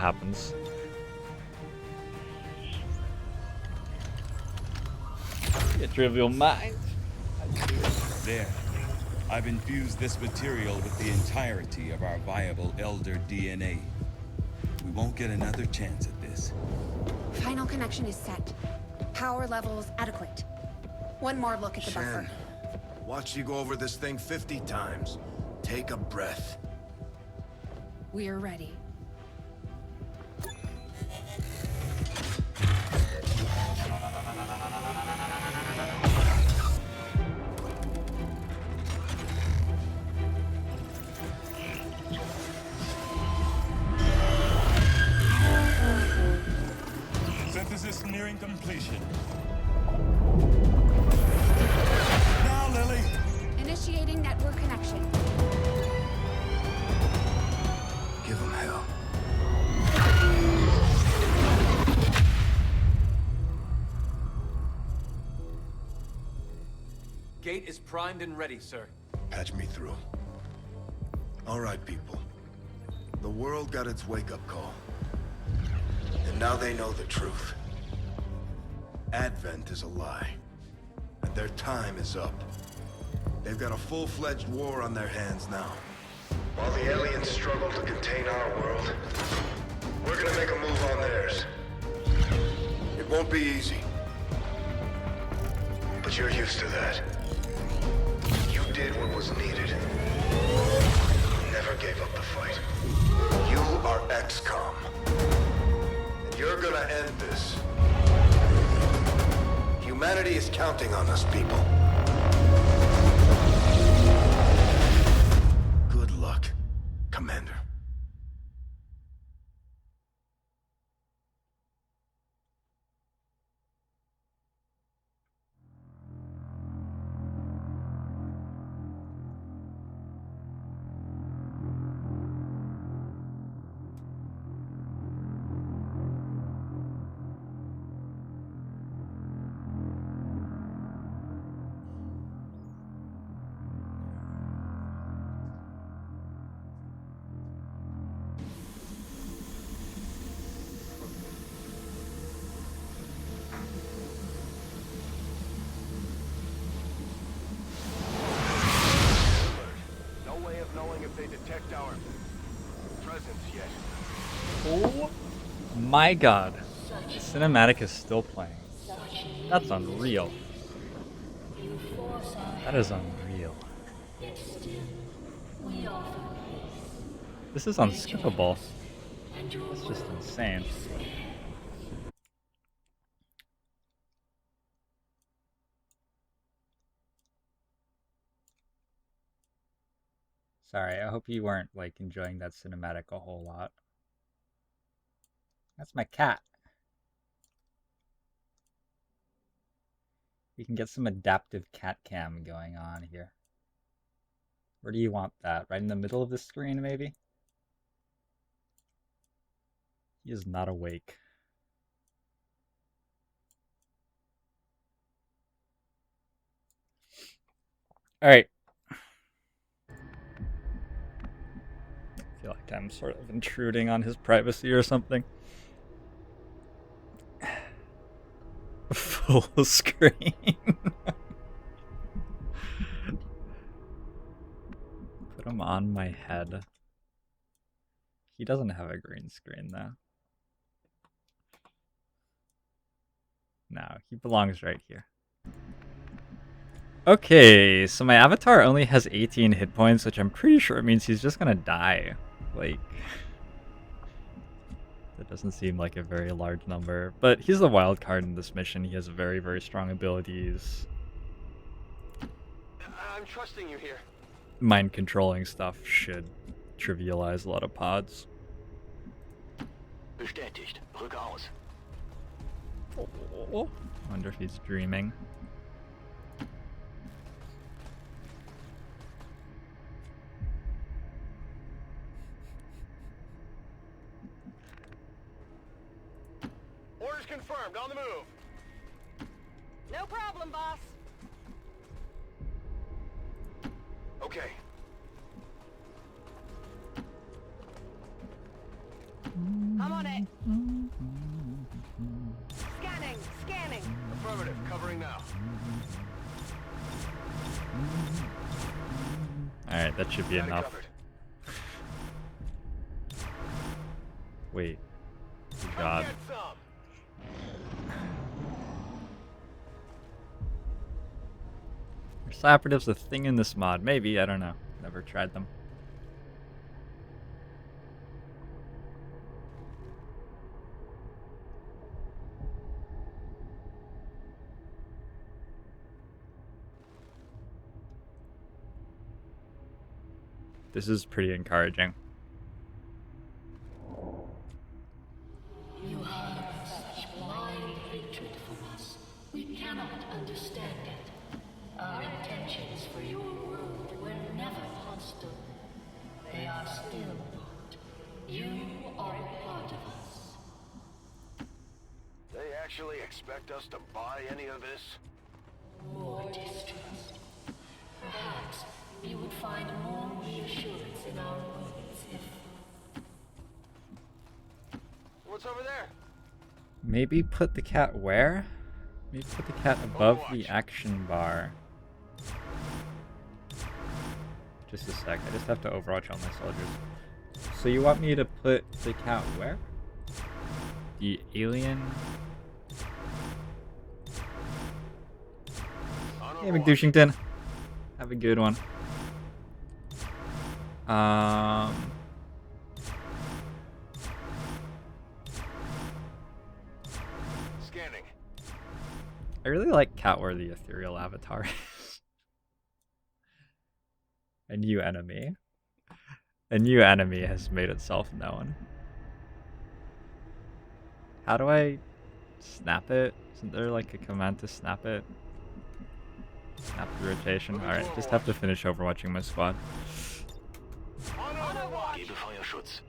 happens. A trivial mind. There. I've infused this material with the entirety of our viable Elder DNA. We won't get another chance at this. Final connection is set. Power levels adequate. One more look at the buffer. Shen, watch you go over this thing 50 times. Take a breath. We're ready. Synthesis nearing completion. Now, Lily! Initiating network connection. Give him hell. Gate is primed and ready, sir. Patch me through. All right, people. The world got its wake-up call. And now they know the truth. Advent is a lie. And their time is up. They've got a full-fledged war on their hands now. While the aliens struggle to contain our world, we're gonna make a move on theirs. It won't be easy. But you're used to that. You did what was needed. Never gave up the fight. You are XCOM. And you're gonna end this. Humanity is counting on us, people. Good luck, Commander. No way of knowing if they detect our presence yet. Oh my god. The cinematic is still playing. That's unreal. That is unreal. This is unskippable. It's just insane. Sorry, I hope you weren't like enjoying that cinematic a whole lot. That's my cat. We can get some adaptive cat cam going on here. Where do you want that? Right in the middle of the screen, maybe? He is not awake. Alright. I feel like I'm sort of intruding on his privacy or something. Full screen. Put him on my head. He doesn't have a green screen though. No, he belongs right here. Okay, so my avatar only has 18 hit points, which I'm pretty sure means he's just gonna die. Like, that doesn't seem like a very large number, but he's the wild card in this mission. He has very, very strong abilities. I'm trusting you here. Mind controlling stuff should trivialize a lot of pods. Bestätigt. Rück aus. Oh, wonder if he's dreaming. Orders confirmed. On the move. No problem, boss. Okay. I'm it. Scanning, scanning. Affirmative, covering now. Alright, that should be Got it enough. covered. Wait. Good Come God. get some. Are Cyberatives a thing in this mod? Maybe, I don't know. Never tried them. This is pretty encouraging. You have such blind hatred for us. We cannot understand it. Our intentions for your world were never hostile. They are still not. You are a part of us. They actually expect us to buy any of this? More distrust. Perhaps you would find more reassurance in our words if... What's over there? Maybe put the cat where? Maybe put the cat above the Overwatch. action bar. Just a sec, I just have to overwatch all my soldiers. So you want me to put the cat where? The alien? On Hey Overwatch. McDouchington. Have a good one. Scanning. I really like Cat where the ethereal avatar is. A new enemy. A new enemy has made itself known. How do I snap it? Isn't there like a command to snap it? Snap the rotation. Alright, just have to finish overwatching my squad. On Overwatch. Gebe Feuerschutz.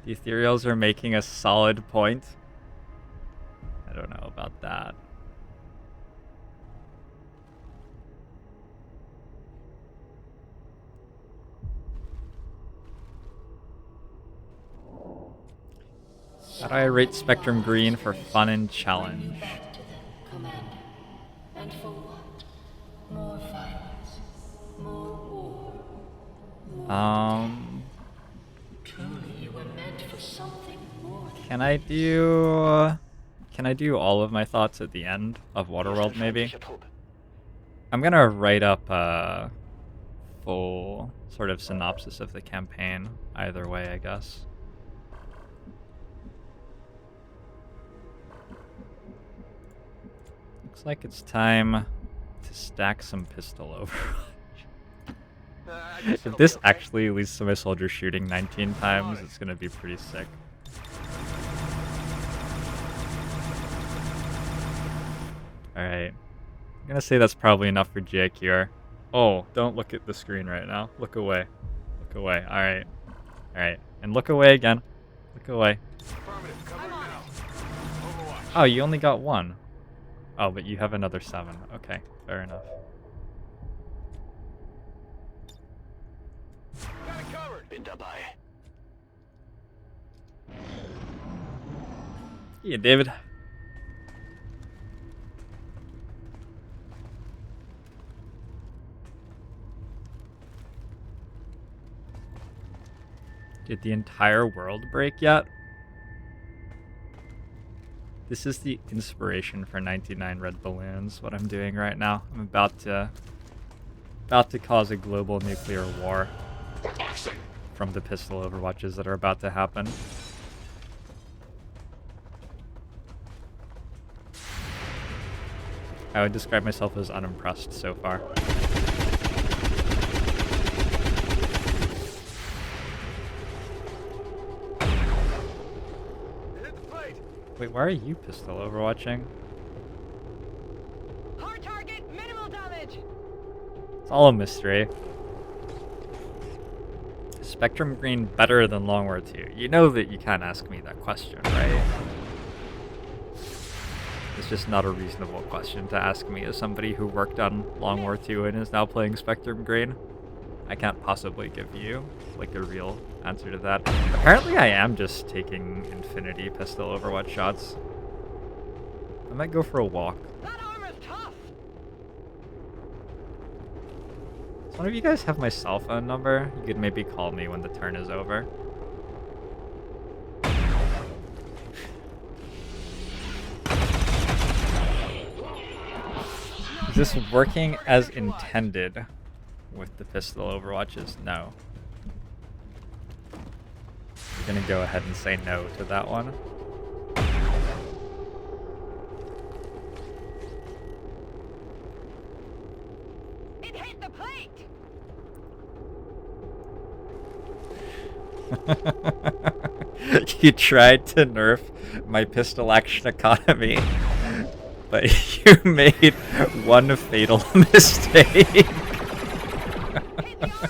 The ethereals are making a solid point. I don't know about that. How do I rate Spectrum Green for fun and challenge? Back to them, Commander. And for what? More violence. More war. Truly you were meant for something more than Can I do all of my thoughts at the end of Waterworld maybe? I'm gonna write up a full sort of synopsis of the campaign either way, I guess. Looks like it's time to stack some pistol Overwatch. I guess If it'll this be okay. actually leads to my soldier shooting 19 times, it's gonna be pretty sick. Alright. I'm gonna say that's probably enough for JQR. Oh, don't look at the screen right now. Look away. Look away. Alright. Alright. And look away again. Look away. Affirmative, covering now. Overwatch. Oh, you only got one. Oh, but you have another 7. Okay, fair enough. Got it covered. Bin dabei. Yeah, David. Did the entire world break yet? This is the inspiration for 99 red balloons, what I'm doing right now. I'm about to cause a global nuclear war from the pistol overwatches that are about to happen. I would describe myself as unimpressed so far. Hit the plate. Wait, why are you pistol overwatching? Hard target, minimal damage. It's all a mystery. Is Spectrum Green better than Long War 2? You know that you can't ask me that question, right? This just not a reasonable question to ask me as somebody who worked on Long War II and is now playing Spectrum Green. I can't possibly give you, like, a real answer to that. Apparently I am just taking Infinity Pistol Overwatch shots. I might go for a walk. That armor's tough. Does one of you guys have my cell phone number? You could maybe call me when the turn is over. Is this working as intended with the pistol overwatches? No. I'm gonna go ahead and say no to that one. It hit the plate. You tried to nerf my pistol action economy, but you made one fatal mistake. Hit the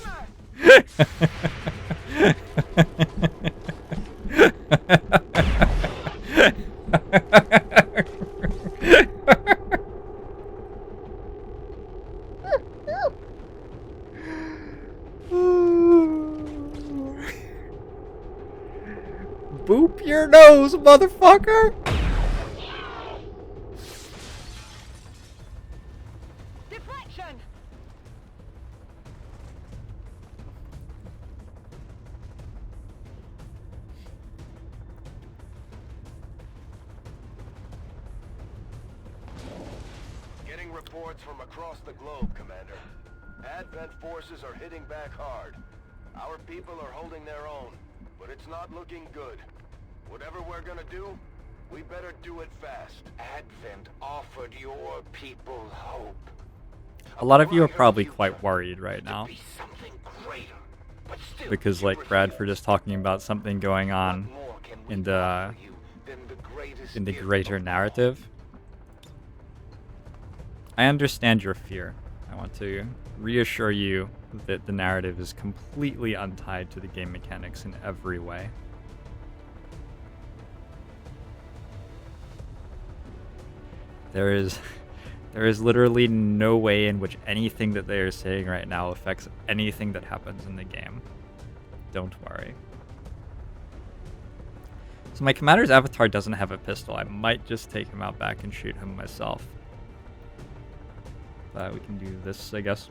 Boop your nose, motherfucker! deflection. Getting reports from across the globe, Commander. Advent forces are hitting back hard. Our people are holding their own, but it's not looking good. Whatever we're gonna do, we better do it fast. Advent offered your people hope. A lot of you are probably quite worried right now. Be something greater, but still Because, like, Bradford is talking about something going on more can we in the offer you than the greatest gift greater of all. narrative. I understand your fear. I want to reassure you that the narrative is completely untied to the game mechanics in every way. There is literally no way in which anything that they are saying right now affects anything that happens in the game. Don't worry. So my commander's avatar doesn't have a pistol. I might just take him out back and shoot him myself. We can do this, I guess.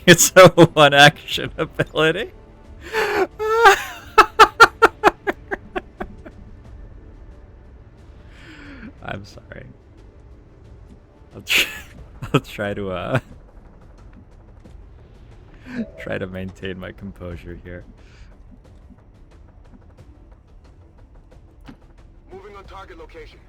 it's a one action ability. I'm sorry. I'll try to maintain my composure here. Moving on target location.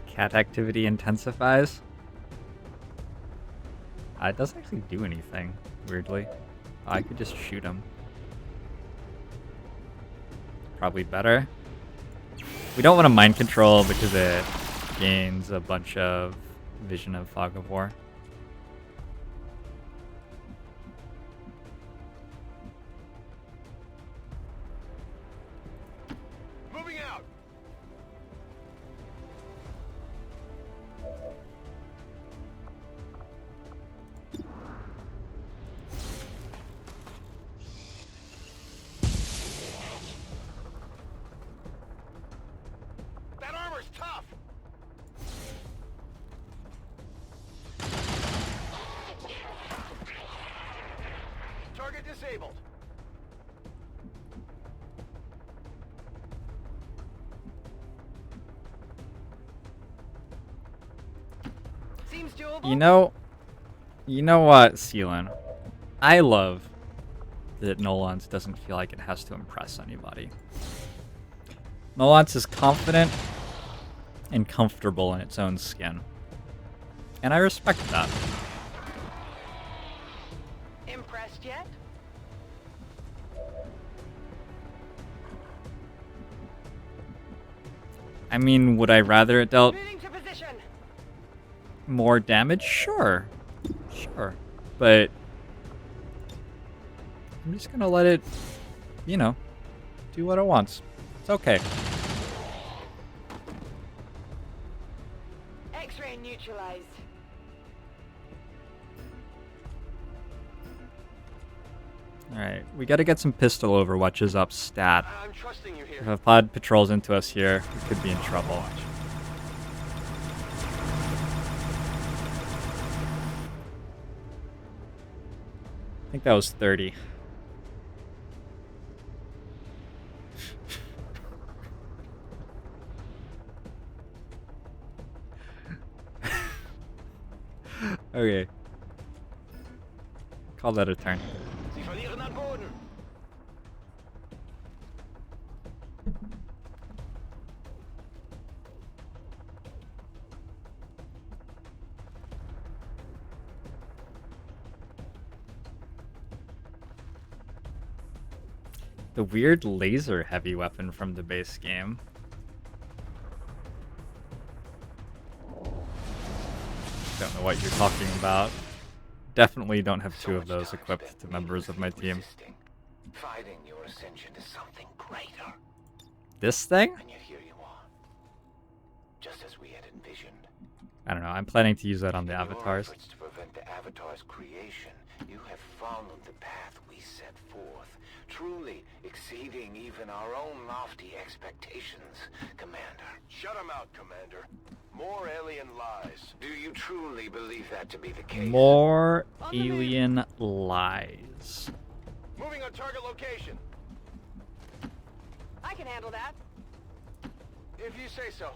Cat activity intensifies. It doesn't actually do anything, weirdly. I could just shoot him. Probably better. We don't want to mind control because it gains a bunch of vision of Fog of War. Moving out. That armor's tough. Target disabled. Seems doable. You know what, Seelan? I love that Nolans doesn't feel like it has to impress anybody. Nolans is confident and comfortable in its own skin. And I respect that. Impressed yet? I mean, would I rather it dealt Moving to position. more damage? Sure. Sure. But I'm just gonna let it, you know, do what it wants. It's okay. X-ray neutralized. Alright, we gotta get some pistol overwatches up stat. I'm trusting you here. If a pod patrols into us here, we could be in trouble. I think that was 30. Okay. Call that a turn. Sie verlieren an Boden. The weird laser heavy weapon from the base game. Don't know what you're talking about. Definitely don't have two of those equipped to members of my team. Fighting your ascension to something greater. This thing? And yet here you are. Just as we had envisioned. I don't know. I'm planning to use that on the In your avatars. efforts to prevent the Avatar's creation, you have followed the path we set forth, truly exceeding even our own lofty expectations, Commander. Shut him out, Commander. More alien lies. Do you truly believe that to be the case? More alien lies. Moving on target location. I can handle that. If you say so.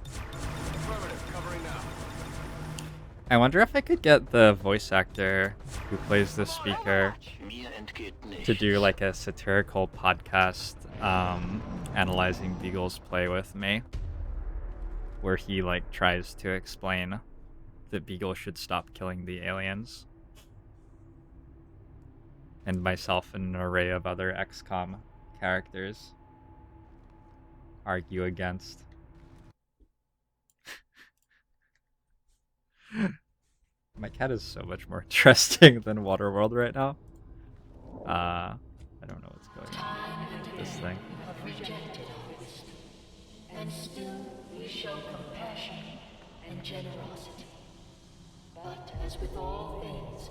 Affirmative, covering now. I wonder if I could get the voice actor who plays the speaker Mir entgeht to nichts. do like a satirical podcast analyzing Beagle's play with me, where he like tries to explain that Beagle should stop killing the aliens, and myself and an array of other XCOM characters argue against. My cat is so much more interesting than Waterworld right now. I don't know what's going on with this thing. Have rejected our wisdom, and still we show compassion and generosity. But as with all things,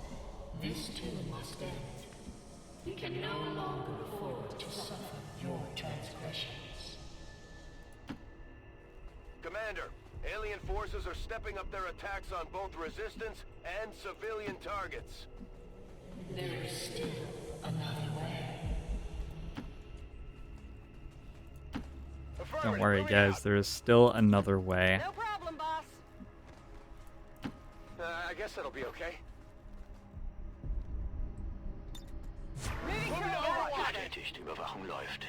this too must end. We can no longer afford to suffer your transgressions. Commander, alien forces are stepping up their attacks on both resistance and civilian targets. There is still another way. Don't worry, guys. There is still another way. No problem, boss. I guess that'll be okay. Moving to Overwatch. Bestätigt, Überwachung läuft.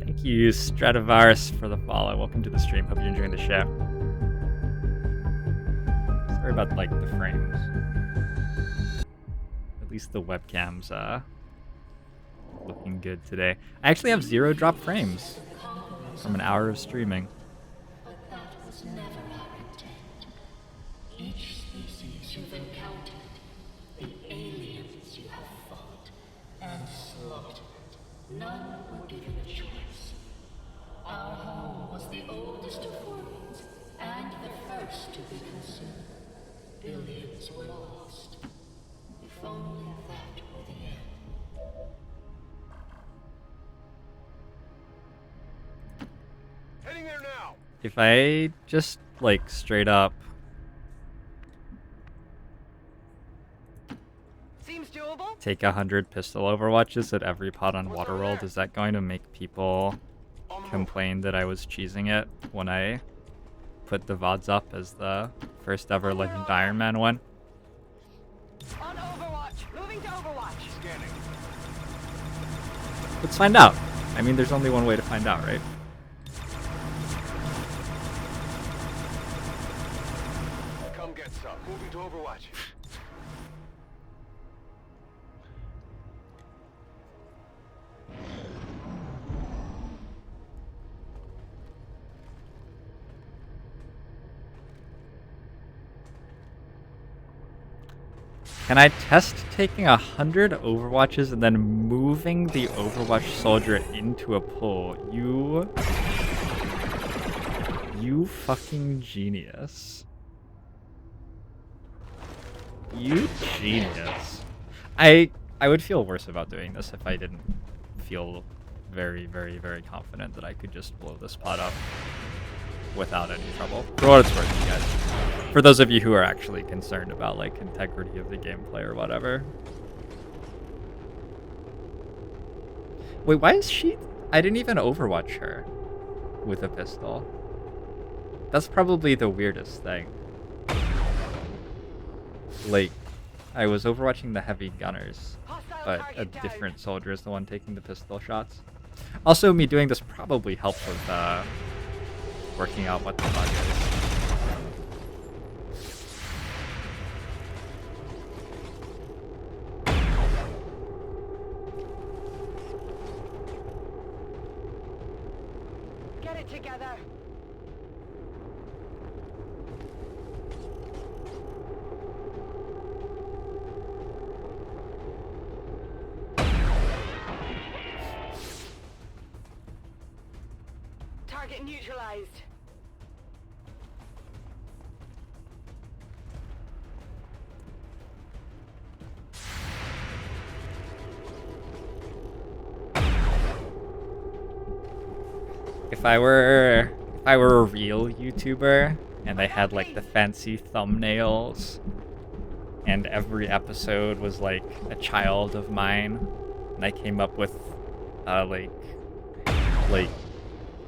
Thank you, Stratovirus, for the follow. Welcome to the stream. Hope you're enjoying the show. Sorry about like the frames. At least the webcam's looking good today. I actually have 0 drop frames from an hour of streaming. But that was never our intent. Each species you've encountered, the aliens you have fought and slaughtered, none were given a choice. Our home was the oldest of worlds and the first to be consumed. Billions were lost. If only that were the end. Heading there now. If I just like straight up take 100 pistol overwatches at every pot on Waterworld, is that going to make people complain that I was cheesing it when I put the VODs up as the first ever Legend Ironman one? On Overwatch. Moving to Overwatch. Scanning. Let's find out. I mean, there's only one way to find out, right? Come get some. Moving to Overwatch. Can I test taking 100 overwatches and then moving the overwatch soldier into a pool? You fucking genius. You genius. I would feel worse about doing this if I didn't feel very, very, very confident that I could just blow this pot up without any trouble. For what it's worth, you guys. For those of you who are actually concerned about like integrity of the gameplay or whatever. Wait, why is she... I didn't even overwatch her with a pistol. That's probably the weirdest thing. Like, I was overwatching the heavy gunners, but a different soldier is the one taking the pistol shots. Also, me doing this probably helped with working out what the bug is. Get it together. Target neutralized. If I were a real YouTuber and I had like the fancy thumbnails and every episode was like a child of mine and I came up with like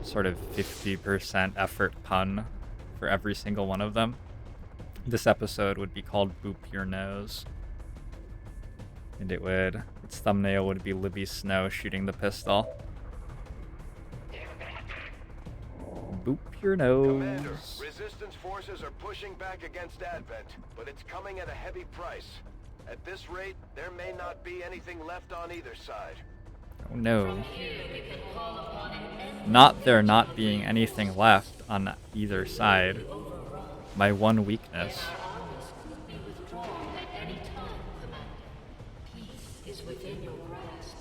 sort of 50% effort pun for every single one of them, this episode would be called Boop Your Nose. And its thumbnail would be Libby Snow shooting the pistol. Boop your nose. Commander, resistance forces are pushing back against Advent, but it's coming at a heavy price. At this rate, there may not be anything left on either side. Oh no. Not there not being anything left on either side. My one weakness. Peace is within your grasp.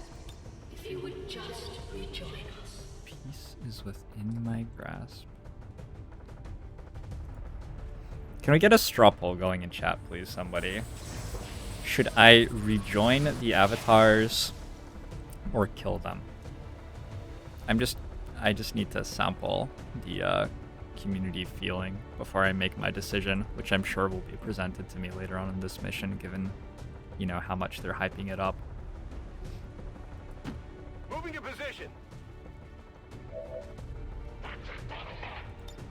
If you would just rejoin us. Peace is within my grasp. Can we get a straw poll going in chat, please, somebody? Should I rejoin the avatars or kill them? I just need to sample the community feeling before I make my decision, which I'm sure will be presented to me later on in this mission, given, you know, how much they're hyping it up. Moving to position.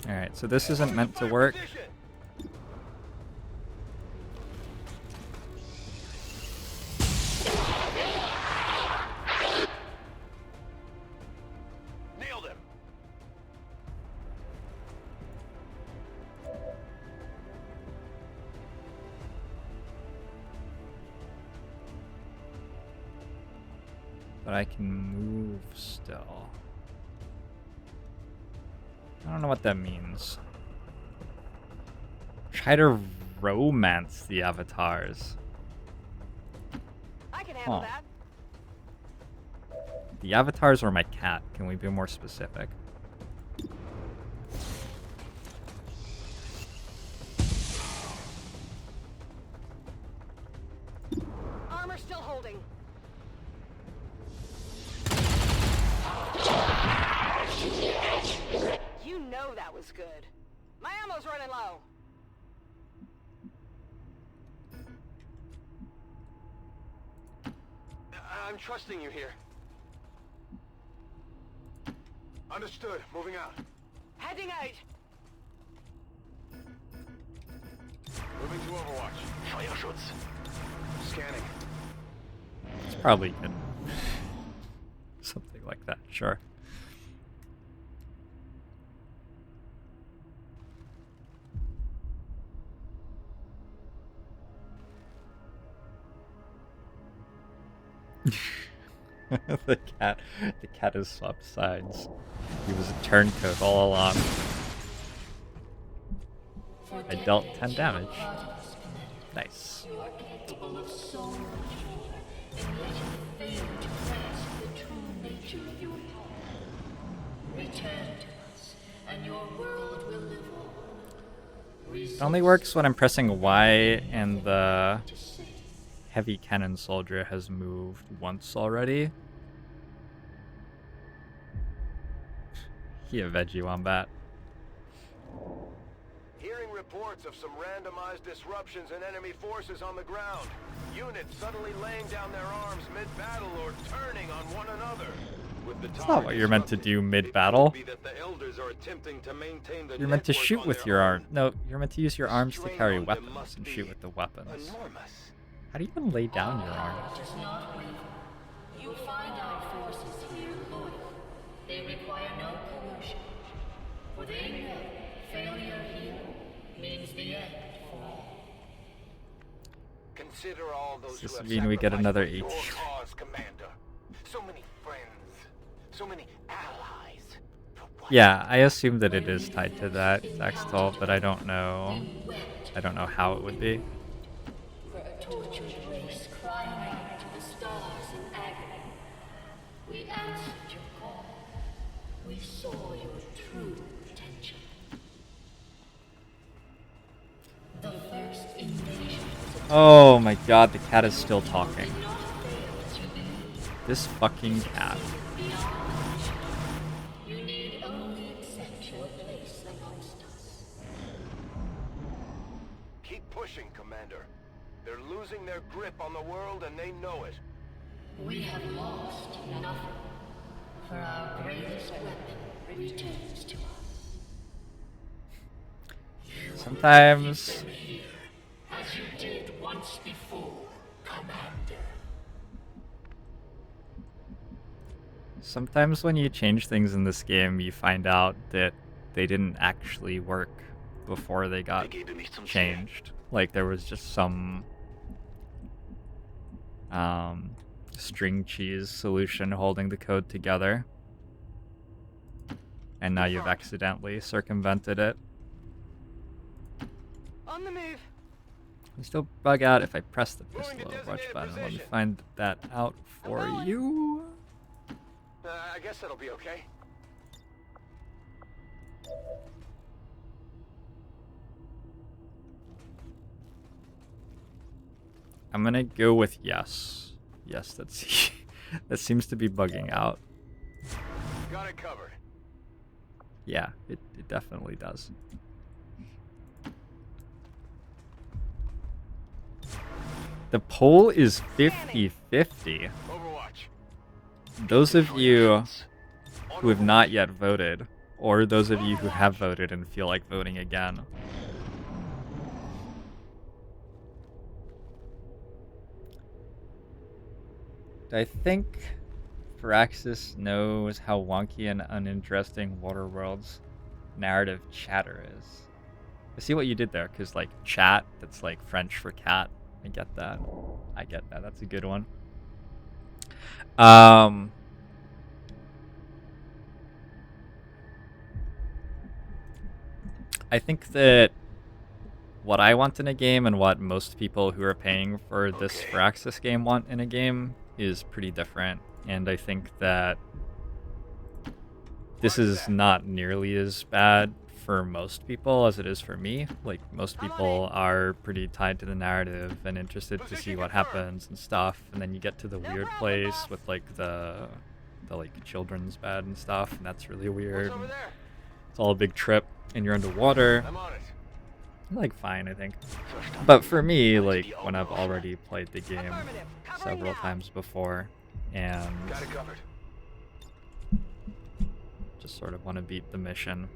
Alright, so this isn't meant to work. Nailed him. But I can move still. I don't know what that means. Try to romance the avatars. I can handle Huh. that. The avatars or my cat? Can we be more specific? Armor still holding. You know that was good. My ammo's running low. I'm trusting you here. Understood. Moving out. Heading out. Moving to Overwatch. Feuerschutz. Scanning. It's probably good. Something like that, sure. the cat has swapped sides. He was a turncoat all along. I dealt 10 damage. Nice. You are capable of so much more, and yet you fail to grasp the true nature of your power. Return to us, and your world will live on. It only works when I'm pressing Y and the heavy cannon soldier has moved once already. He a veggie wombat. Hearing reports of some randomized disruptions in enemy forces on the ground. Units suddenly laying down their arms mid-battle or turning on one another. With the That's not what you're meant to do mid-battle. You're meant to shoot with your arm. No, you're meant to use your arms to carry weapons and shoot with the weapons. How do you even lay down your arms? Does not waver. You find our forces here loyal. They require no coercion, for they know failure here means the end for all. Consider all those Does who this have mean we get another sacrificed for H? your cause, Commander. So many friends, so many allies. For what? Yeah, I assume that it is tied to that, Zaxtol, but I don't know. I don't know how it would be. For a tortured race crying out to the stars in agony. We answered your call. We saw your true potential. The first invasion was Oh my god, the cat is still talking. This fucking cat. you need only accept your place amongst us. Keep pushing, Commander. They're losing their grip on the world and they know it. We have lost nothing, for our greatest weapon returns to us. Sometimes As you did once before, Commander. Sometimes when you change things in this game, you find out that they didn't actually work before they got changed. Like there was just some string cheese solution holding the code together. And now you've accidentally circumvented it. On the move. I still bug out if I press the pistol Overwatch button. Let me find that out for you. I guess that'll be okay. I'm gonna go with yes. Yes, that's that seems to be bugging out. Got it covered. Yeah, it definitely does. The poll is 50-50. Overwatch. Those of you who have not yet voted, or those of you who have voted and feel like voting again, I think Firaxis knows how wonky and uninteresting Waterworld's narrative chatter is. I see what you did there, because like chat, that's like French for cat. I get that. I get that. That's a good one. I think that what I want in a game and what most people who are paying for this Firaxis game want in a game is pretty different. And I think that this is not nearly as bad for most people as it is for me. Like, most people are pretty tied to the narrative and interested to see what happens and stuff. And then you get to the weird place with like the like children's bed and stuff, and that's really weird. It's all a big trip, and you're underwater. I'm on it. Like, fine, I think. But for me, like, when I've already played the game several times before, and Got it covered. just sort of want to beat the mission.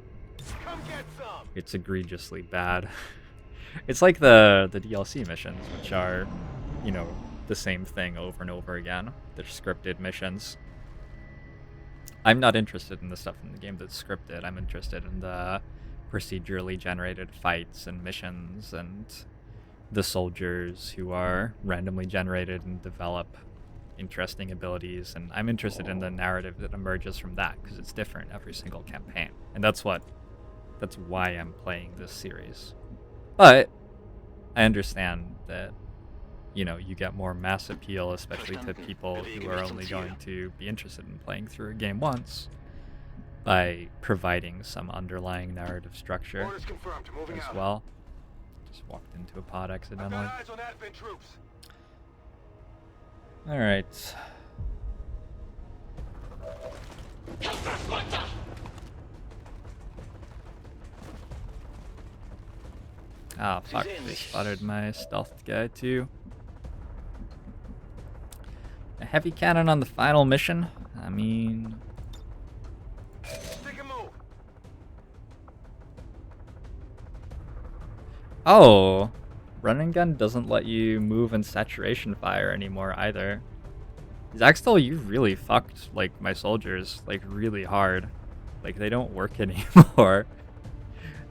Come get some. It's egregiously bad. It's like the DLC missions, which are, you know, the same thing over and over again. They're scripted missions. I'm not interested in the stuff in the game that's scripted. I'm interested in the procedurally generated fights and missions and the soldiers who are randomly generated and develop interesting abilities. And I'm interested in the narrative that emerges from that because it's different every single campaign. And that's why I'm playing this series. But I understand that, you know, you get more mass appeal, especially to people who are only going to be interested in playing through a game once, by providing some underlying narrative structure Orders confirmed. Moving as out. well. Just walked into a pod I've accidentally. got eyes on Advent troops. Alright. Ah, fuck. They spotted my stealth guy too. A heavy cannon on the final mission? I mean... Take a move. Oh! Running gun doesn't let you move in saturation fire anymore either. Zaxtel, you really fucked, like, my soldiers, like, really hard. Like, they don't work anymore.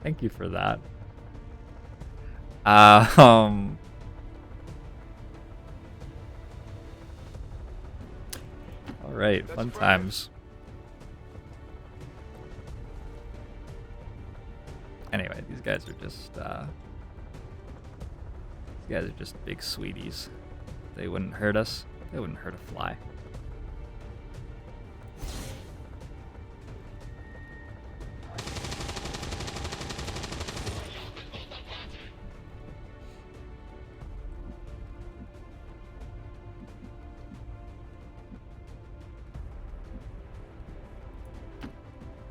Thank you for that. Alright, fun times. Anyway, these guys are just big sweeties. They wouldn't hurt us. They wouldn't hurt a fly.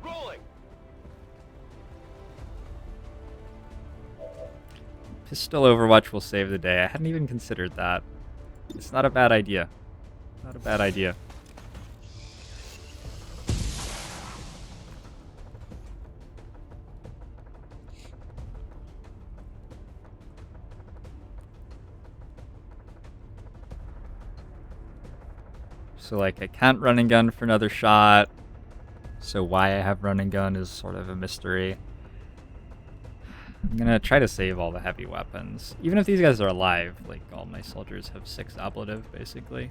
Rolling. Pistol Overwatch will save the day. I hadn't even considered that. It's not a bad idea. Not a bad idea. So, like, I can't run and gun for another shot. So why I have run and gun is sort of a mystery. I'm gonna try to save all the heavy weapons. Even if these guys are alive, like, all my soldiers have 6 ablative, basically.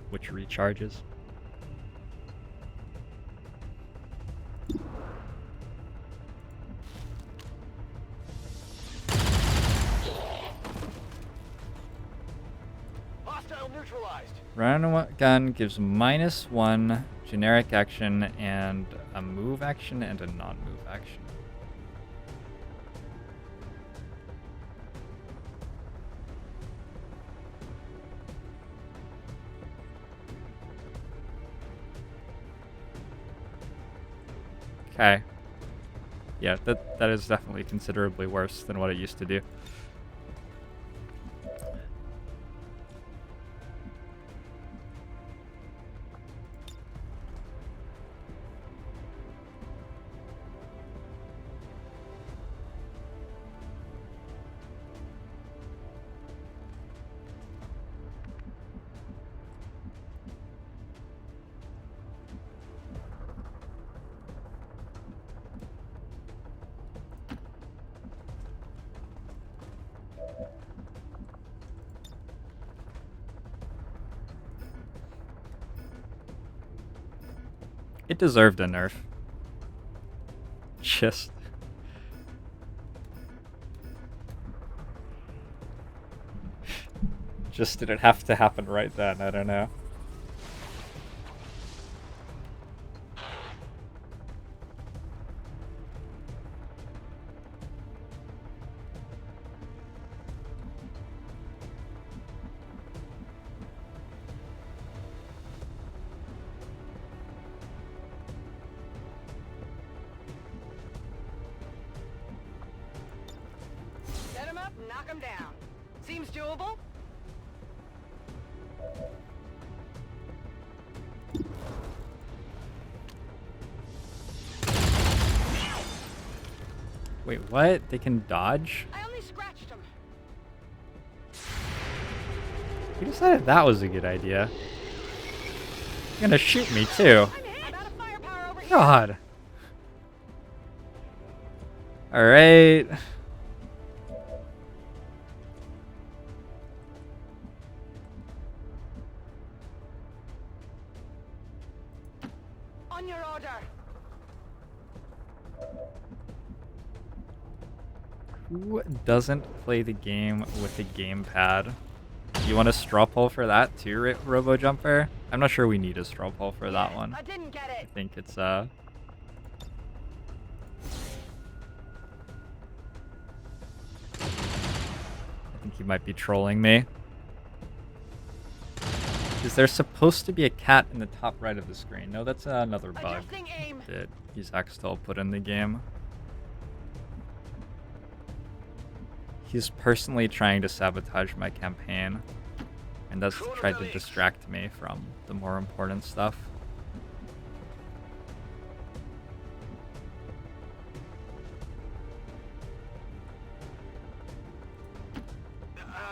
Which recharges. Hostile neutralized. Run and gun gives -1 generic action and a move action and a non-move action. Okay. Yeah, that is definitely considerably worse than what it used to do. It deserved a nerf. Just... Just did it have to happen right then? I don't know. Set him up, knock him down. Seems doable. Wait, what? They can dodge? I only scratched him. Who decided that was a good idea? You're gonna shoot me too. I'm out of firepower over here. God. Alright. On your order. Who doesn't play the game with a gamepad? You want a straw poll for that too, Robo Jumper? I'm not sure we need a straw poll for that one. I didn't get I it. think it's I think he might be trolling me. Is there supposed to be a cat in the top right of the screen? No, that's another bug Adjusting aim. that Axtell put in the game. He's personally trying to sabotage my campaign, and that's tried to distract me from the more important stuff.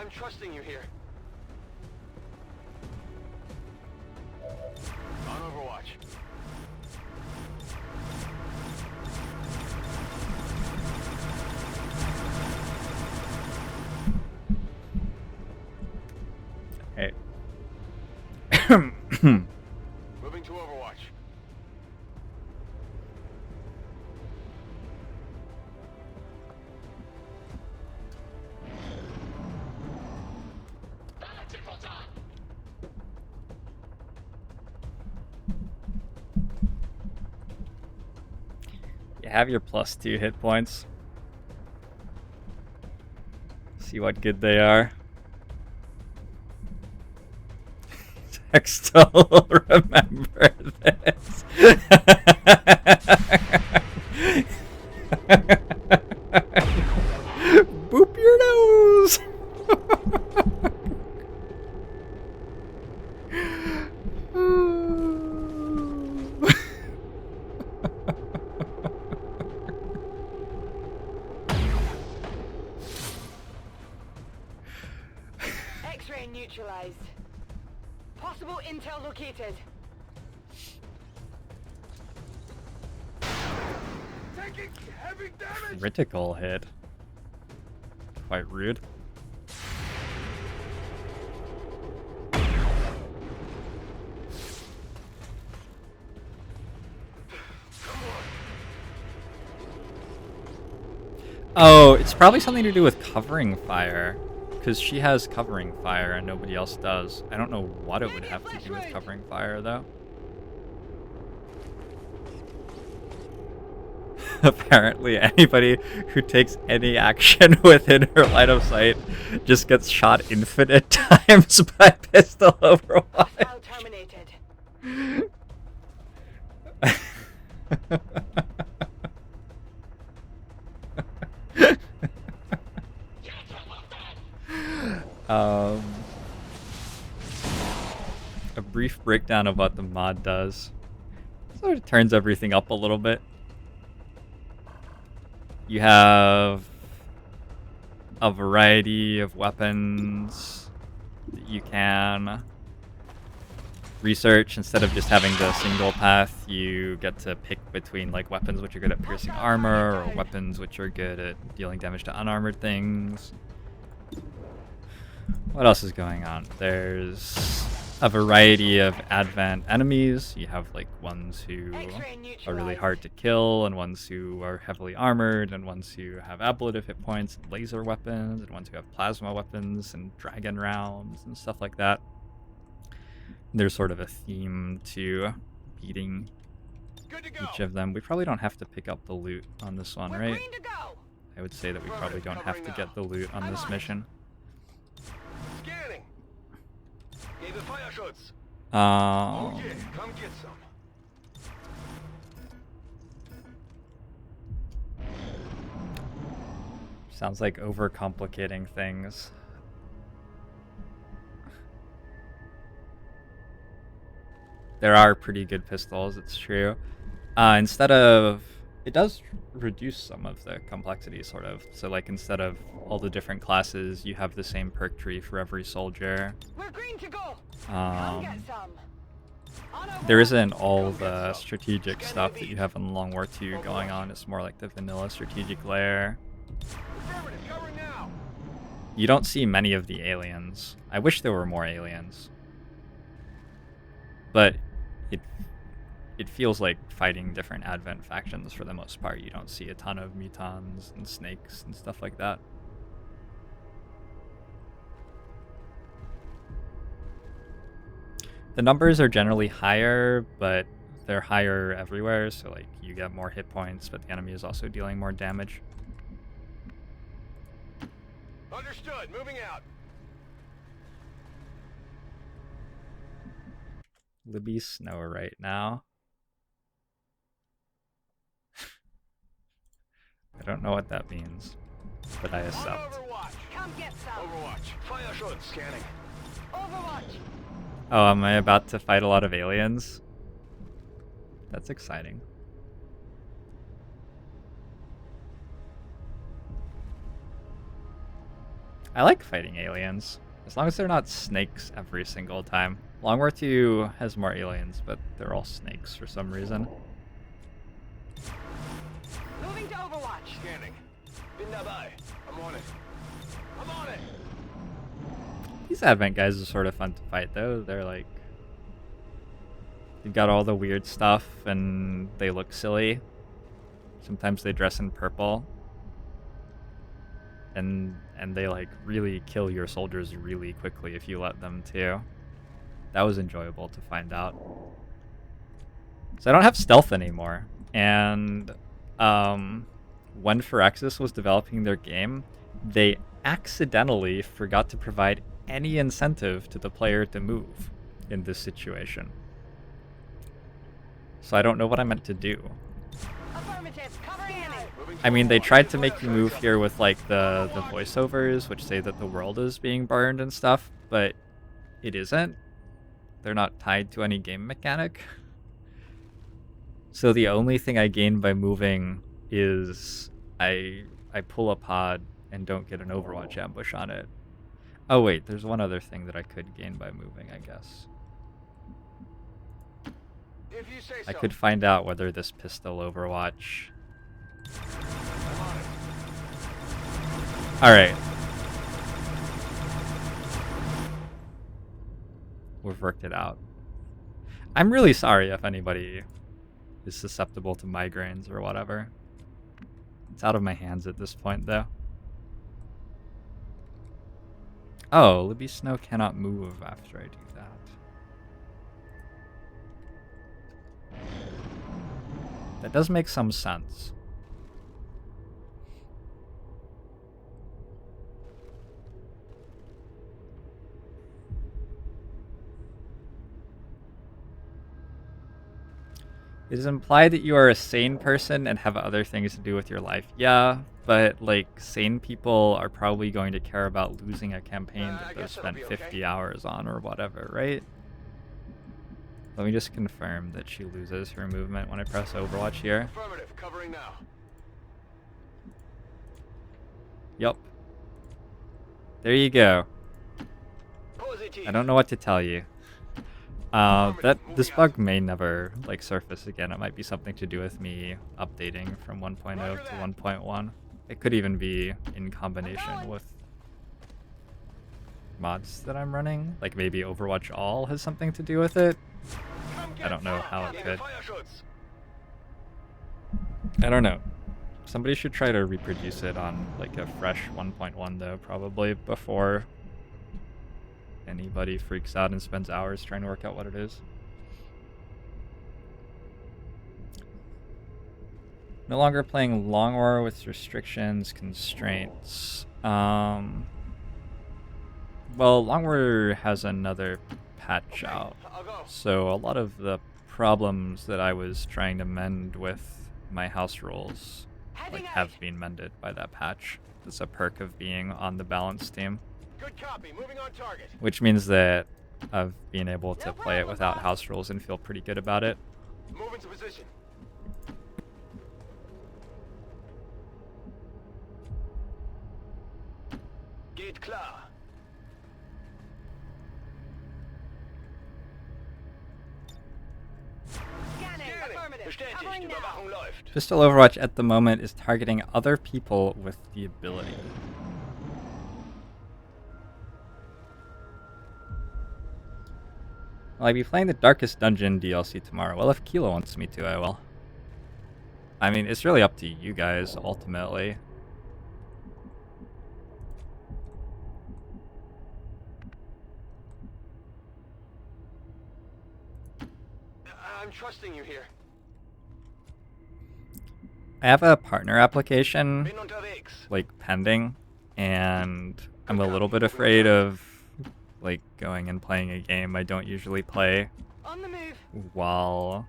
I'm trusting you here. On Overwatch. Hey. Moving to Overwatch. You have your +2 hit points. See what good they are. Axtell, remember this. Boop your nose. X-ray neutralized. Possible intel located. Taking heavy damage. Critical hit. Quite rude. Oh, it's probably something to do with covering fire. Because she has covering fire and nobody else does. I don't know what it would have to do with covering fire, though. Apparently, anybody who takes any action within her line of sight just gets shot infinite times by pistol Overwatch. Hostile terminated. A brief breakdown of what the mod does. Sort of turns everything up a little bit. You have a variety of weapons that you can research. Instead of just having the single path, you get to pick between like weapons which are good at piercing armor or weapons which are good at dealing damage to unarmored things. What else is going on? There's a variety of advent enemies. You have like ones who are really hard to kill, and ones who are heavily armored, and ones who have ablative hit points, and laser weapons, and ones who have plasma weapons and dragon rounds and stuff like that. There's sort of a theme to beating each of them. We probably don't have to pick up the loot on this one, right? I would say that we probably don't have to get the loot on this mission. Scanning. Gave it fire shots. Oh yeah, come get some. Sounds like overcomplicating things. There are pretty good pistols, it's true. Instead of It does reduce some of the complexity, sort of. So, like, instead of all the different classes, you have the same perk tree for every soldier. We're green to go. Come get some. There isn't all the strategic stuff that you have in Long War II going on. It's more like the vanilla strategic layer. You don't see many of the aliens. I wish there were more aliens. But it feels like fighting different Advent factions for the most part. You don't see a ton of mutons and snakes and stuff like that. The numbers are generally higher, but they're higher everywhere, so like you get more hit points, but the enemy is also dealing more damage. Understood. Moving out. Libby Snow right now. I don't know what that means, but I accept. Overwatch. Come get some. Overwatch. Fire shot scanning. Overwatch. Oh, am I about to fight a lot of aliens? That's exciting. I like fighting aliens, as long as they're not snakes every single time. Long War II has more aliens, but they're all snakes for some reason. Moving to Overwatch. Scanning. Bin dabei. I'm on it. I'm on it. These Advent guys are sort of fun to fight, though. They're like... They've got all the weird stuff, and they look silly. Sometimes they dress in purple. And they, like, really kill your soldiers really quickly if you let them, too. That was enjoyable to find out. So I don't have stealth anymore. And when Phyrexis was developing their game, they accidentally forgot to provide any incentive to the player to move in this situation. So I don't know what I meant to do. Affirmative. Covering enemy. I mean, they tried to make you move here with like the voiceovers, which say that the world is being burned and stuff, but it isn't. They're not tied to any game mechanic. So the only thing I gain by moving is I pull a pod and don't get an Overwatch ambush on it. Oh wait, there's one other thing that I could gain by moving, I guess. If you say so. I could find out whether this pistol Overwatch... Alright. We've worked it out. I'm really sorry if anybody is susceptible to migraines or whatever. It's out of my hands at this point, though. Oh, Libby Snow cannot move after I do that. That does make some sense. It is implied that you are a sane person and have other things to do with your life. Yeah, but like sane people are probably going to care about losing a campaign that they've spent 50 hours on or whatever, right? Let me just confirm that she loses her movement when I press Overwatch here. Affirmative. Covering now. Yup. There you go. Positive. I don't know what to tell you. This bug may never like surface again. It might be something to do with me updating from 1.0 to 1.1. It could even be in combination with mods that I'm running. Like maybe Overwatch All has something to do with it. I don't know how it could. I don't know. Somebody should try to reproduce it on like a fresh 1.1 though, probably before anybody freaks out and spends hours trying to work out what it is. No longer playing Long War with restrictions, constraints. Well, Long War has another patch out. So a lot of the problems that I was trying to mend with my house rules like have been mended by that patch. It's a perk of being on the balance team. Good copy. Moving on target. Which means that I've been able to play it without house rules and feel pretty good about it. Move into position. Geht klar. Scanning. Affirmative. Bestätigt, Covering now. Überwachung läuft. Pistol Overwatch at the moment is targeting other people with the ability. Will I be playing the Darkest Dungeon DLC tomorrow? Well, if Kilo wants me to, I will. I mean, it's really up to you guys, ultimately. I'm trusting you here. I have a partner application, Bin unterwegs. like, pending, and I'm a little bit afraid of, like, going and playing a game I don't usually play On the move. while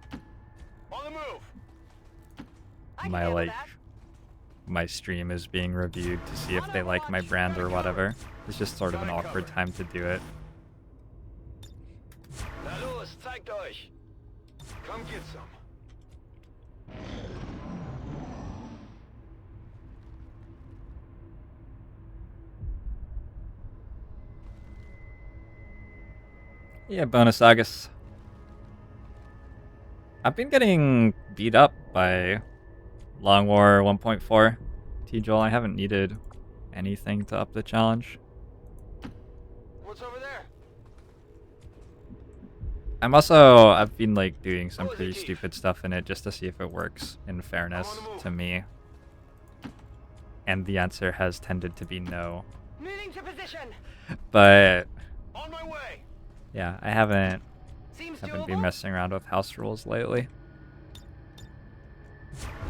On the move. I can my, handle like, that. my stream is being reviewed to see if they like my brand or whatever. It's just sort of an awkward time to do it. Na los, zeigt euch. Come get some. Yeah, bonus August. I've been getting beat up by Long War 1.4. T-Joel, I haven't needed anything to up the challenge. What's over there? I've been like doing some pretty stupid stuff in it just to see if it works, in fairness to me. And the answer has tended to be no. Moving to position. But On my way. yeah, I haven't Seems been doable. messing around with house rules lately.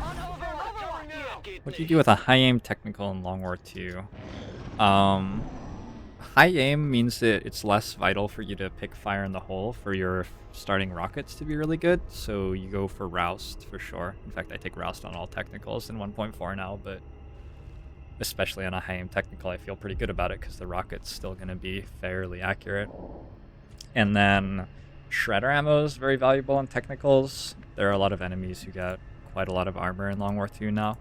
On Overwatch. What do you do with a high aim technical in Long War 2? High aim means that it's less vital for you to pick fire in the hole for your starting rockets to be really good, so you go for Roust for sure. In fact, I take Roust on all technicals in 1.4 now, but especially on a high aim technical, I feel pretty good about it because the rocket's still going to be fairly accurate. And then Shredder ammo is very valuable in technicals. There are a lot of enemies who get quite a lot of armor in Long War 2 now.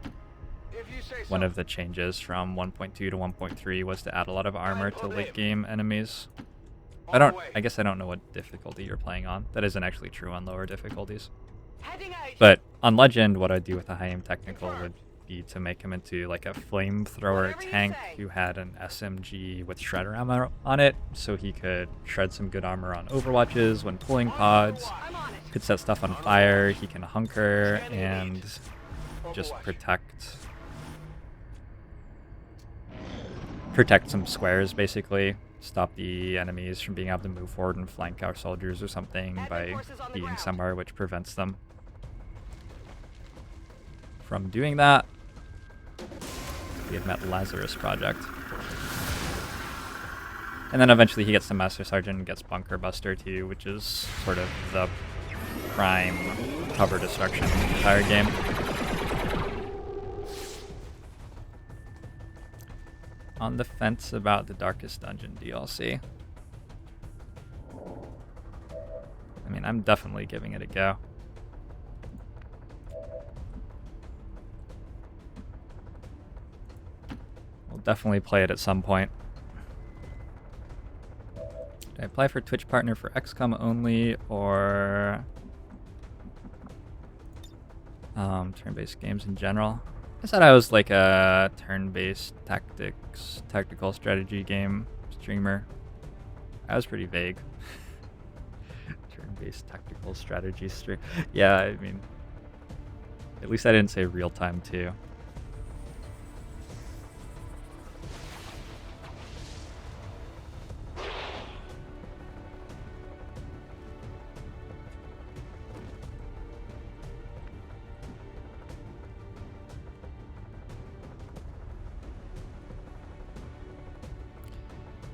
If you say so. One of the changes from 1.2 to 1.3 was to add a lot of armor to late game enemies. I guess I don't know what difficulty you're playing on. That isn't actually true on lower difficulties. Heading out. But on Legend, what I'd do with a high aim technical would be to make him into like a flamethrower Whatever you tank say. who had an SMG with shredder ammo on it, so he could shred some good armor on Overwatches when pulling pods, I'm on it. could set stuff on fire, he can hunker and just protect some squares, basically. Stop the enemies from being able to move forward and flank our soldiers or something by being somewhere which prevents them from doing that. We have met Lazarus Project. And then eventually he gets the Master Sergeant and gets Bunker Buster too, which is sort of the prime cover destruction in the entire game. On the fence about the Darkest Dungeon DLC. I mean, I'm definitely giving it a go. We'll definitely play it at some point. Did I apply for Twitch partner for XCOM only or turn-based games in general? I said I was like a turn-based tactical strategy game streamer. I was pretty vague. Turn-based tactical strategy stream. Yeah, I mean, at least I didn't say real-time too.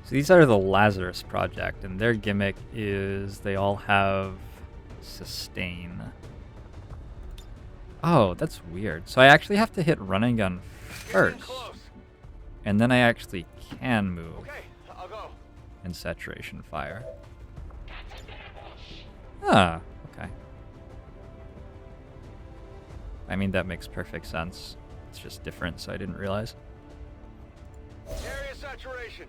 So these are the Lazarus Project, and their gimmick is they all have sustain. Oh, that's weird. So I actually have to hit run and gun first, and then I actually can move Okay, I'll go. in saturation fire. Ah, okay. I mean, that makes perfect sense. It's just different, so I didn't realize. Area saturation.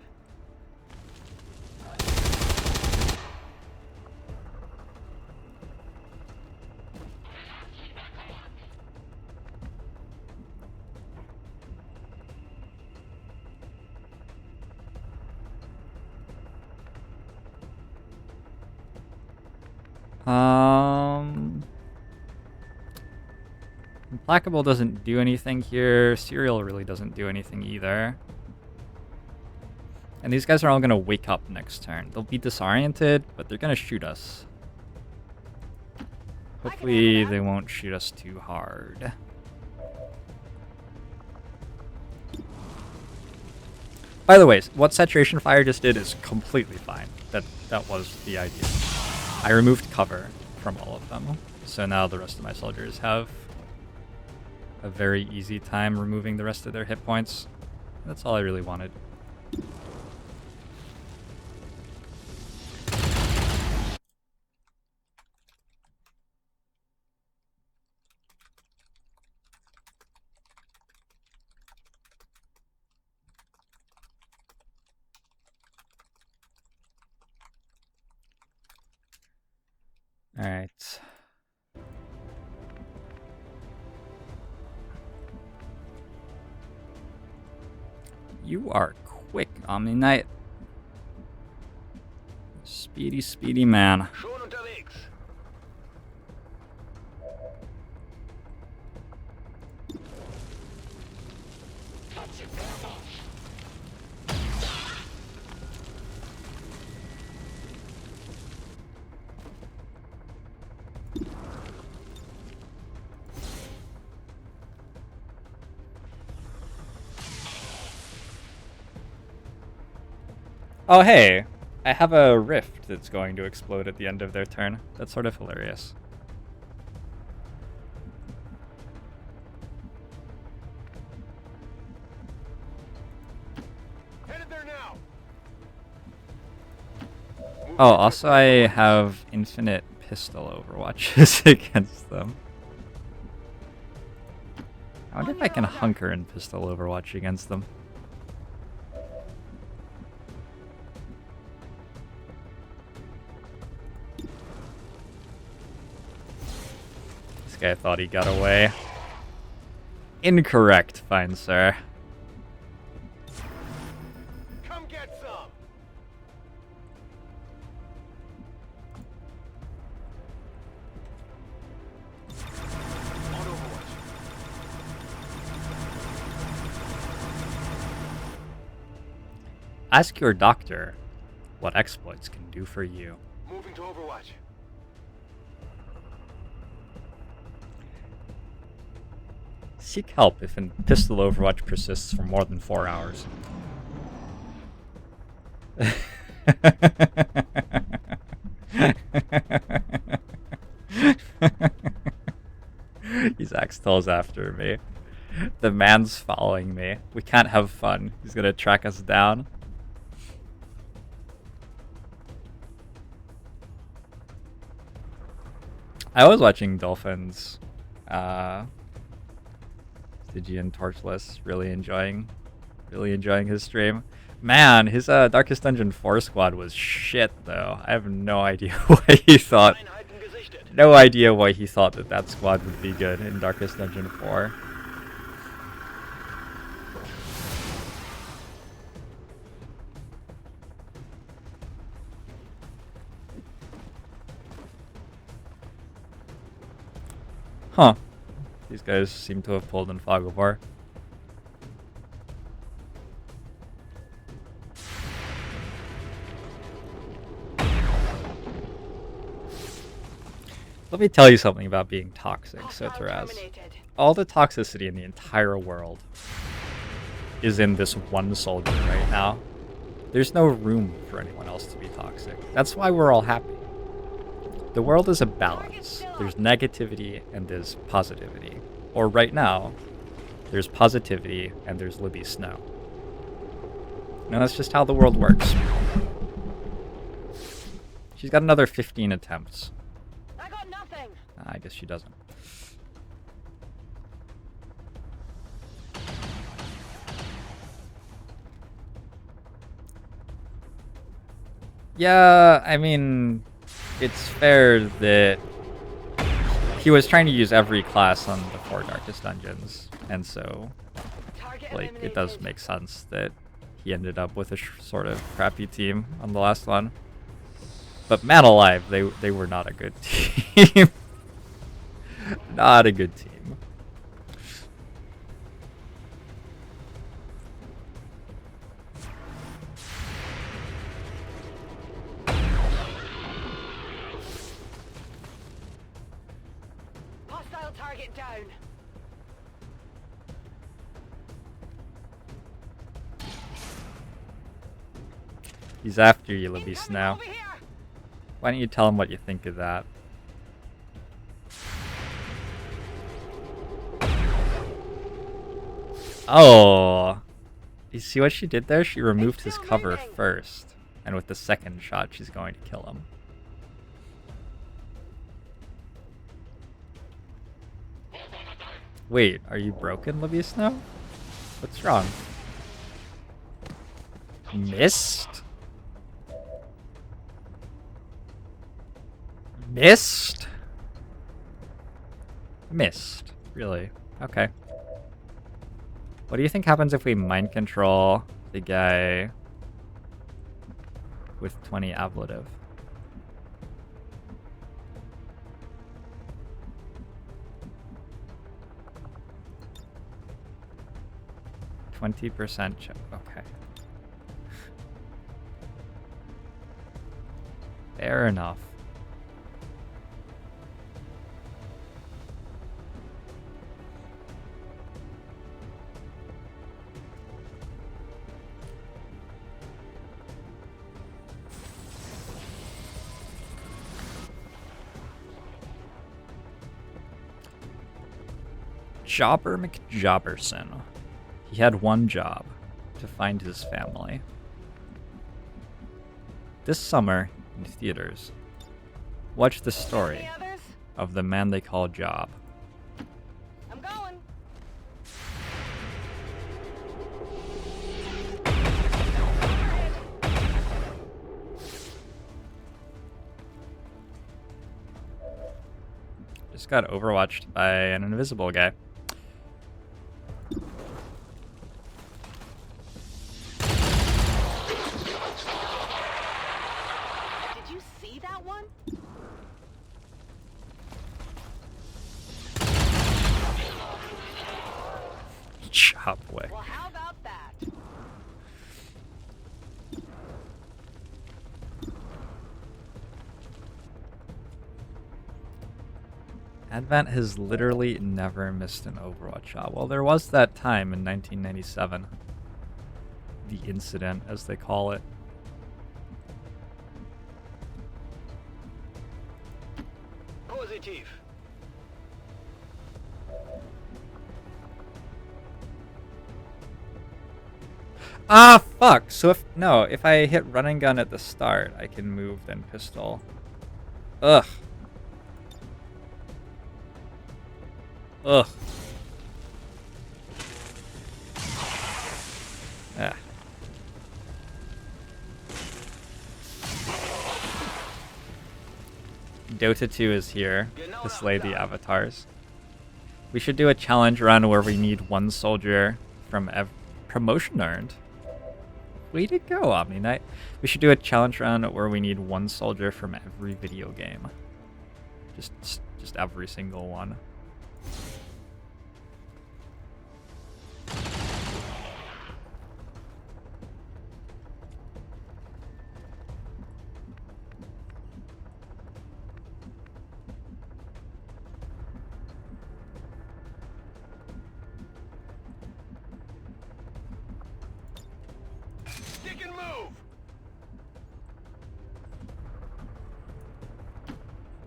Implacable doesn't do anything here. Serial really doesn't do anything either. And these guys are all going to wake up next turn. They'll be disoriented, but they're going to shoot us. Hopefully they won't shoot us too hard. By the way, what Saturation Fire just did is completely fine. That was the idea. I removed cover from all of them. So now the rest of my soldiers have a very easy time removing the rest of their hit points. That's all I really wanted. All right. You are quick, Omni Knight. Speedy, speedy man. Schon unterwegs. Oh, hey. I have a rift that's going to explode at the end of their turn. That's sort of hilarious. Headed there now. Oh, also I have infinite pistol overwatches against them. I wonder if I can hunker and pistol overwatch against them. This guy thought he got away. Incorrect, fine sir. Come get some. On Overwatch. Ask your doctor what exploits can do for you. Moving to Overwatch. Seek help if a pistol overwatch persists for more than 4 hours. He's Axtel's after me. The man's following me. We can't have fun. He's gonna track us down. I was watching Dolphins. Stygian Torchless, really enjoying his stream. Man, his Darkest Dungeon 4 squad was shit though. I have no idea why he thought that squad would be good in Darkest Dungeon 4. Huh. These guys seem to have pulled in Fog of War. Let me tell you something about being toxic, Soteraz. All the toxicity in the entire world is in this one soldier right now. There's no room for anyone else to be toxic. That's why we're all happy. The world is a balance. There's negativity and there's positivity. Or right now, there's positivity and there's Libby Snow. No, that's just how the world works. She's got another 15 attempts. I got nothing. I guess she doesn't. Yeah, I mean, it's fair that he was trying to use every class on the 4 Darkest Dungeons, and so, like, it does make sense that he ended up with a sort of crappy team on the last one. But man alive, they were not a good team. Not a good team. Hostile target down. He's after you, Libby Incoming Snow. over here. Why don't you tell him what you think of that? Oh! You see what she did there? She removed his cover first. And with the second shot, she's going to kill him. Wait, are you broken, Libby Snow? What's wrong? Missed? Missed? Missed. Really? Okay. What do you think happens if we mind control the guy with 20 ablative? %. Okay. Fair enough. Jobber McJobberson. He had one job, to find his family. This summer, in theaters, watch the story Any others? of the man they call Job. I'm going. Just got overwatched by an invisible guy. Did you see that one? Chopwick. Well, how about that? Advent has literally never missed an Overwatch shot. Well, there was that time in 1997. The incident, as they call it. Positive. Ah, fuck! So if I hit run and gun at the start, I can move then pistol. Ugh. Ugh. Ah. Dota 2 is here to slay the avatars. We should do a challenge run where we need one soldier from promotion earned. Way to go, Omni Knight. We should do a challenge run where we need one soldier from every video game. Just every single one. Stick and move.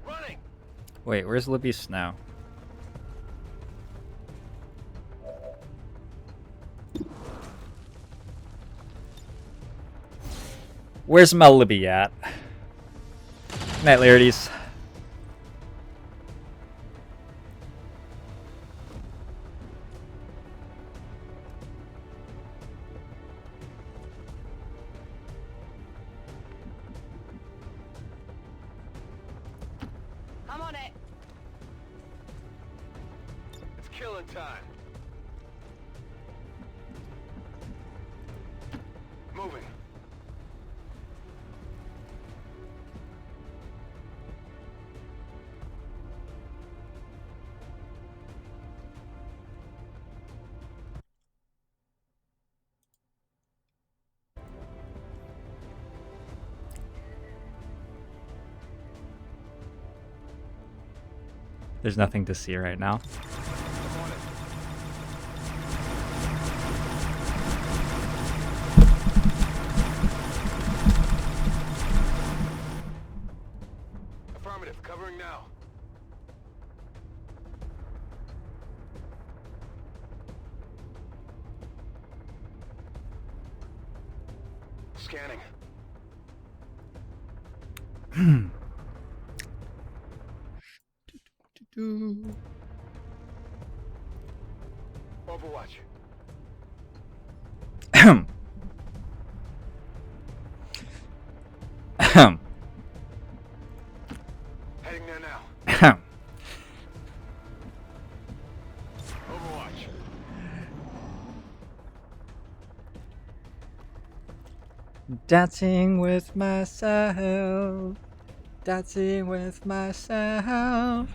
Running. Wait, where's Libby Snow? Where's my Libby at? Good night, Laertes. I'm on it. It's killing time. Moving. There's nothing to see right now. Affirmative, covering now. Scanning. Overwatch. Heading there now. Overwatch. Dancing with myself. Dancing with myself.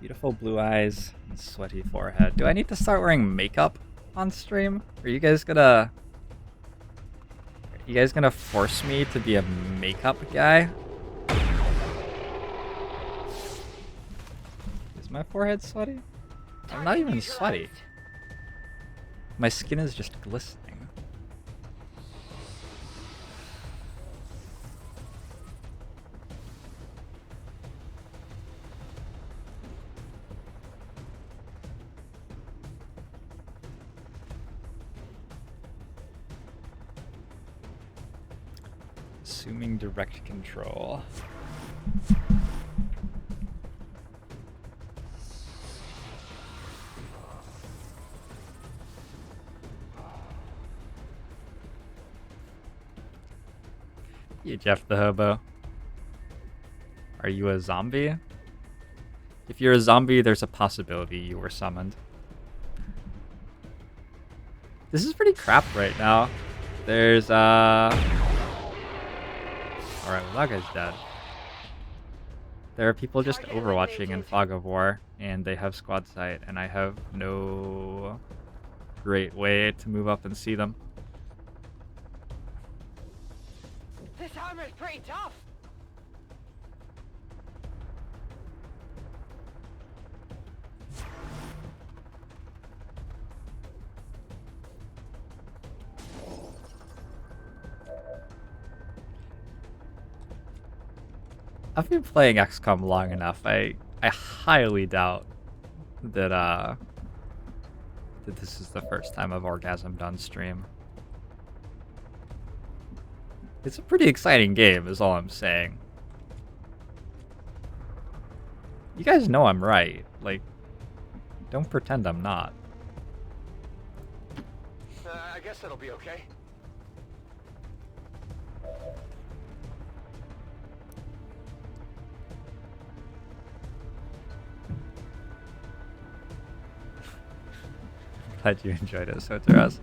Beautiful blue eyes and sweaty forehead. Do I need to start wearing makeup on stream? Are you guys gonna force me to be a makeup guy? Is my forehead sweaty? I'm not even sweaty. My skin is just glistening. Assuming direct control. You Jeff the Hobo. Are you a zombie? If you're a zombie, there's a possibility you were summoned. This is pretty crap right now. There's Alright, well that guy's dead. There are people just overwatching in Fog of War, and they have squad sight, and I have no great way to move up and see them. This armor's pretty tough. I've been playing XCOM long enough. I highly doubt that that this is the first time I've orgasmed on stream. It's a pretty exciting game, is all I'm saying. You guys know I'm right. Like, don't pretend I'm not. I guess that'll be okay. Glad you enjoyed it, so Taras.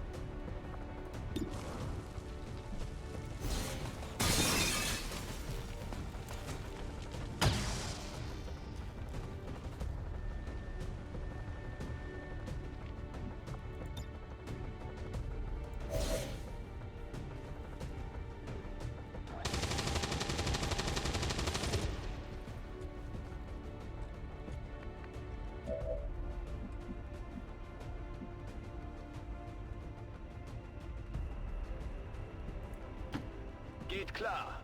Geht klar.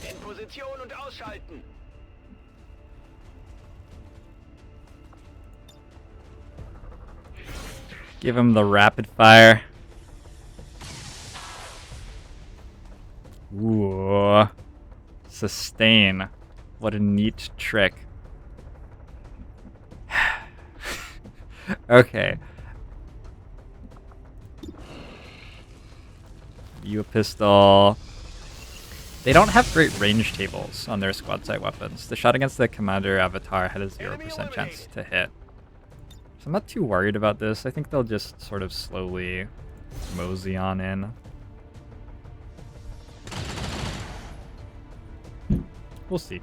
In Position und ausschalten. Give him the rapid fire. Ooh. Sustain. What a neat trick. Okay. You a pistol. They don't have great range tables on their squad sight weapons. The shot against the commander avatar had a 0% chance to hit. So I'm not too worried about this. I think they'll just sort of slowly mosey on in. We'll see.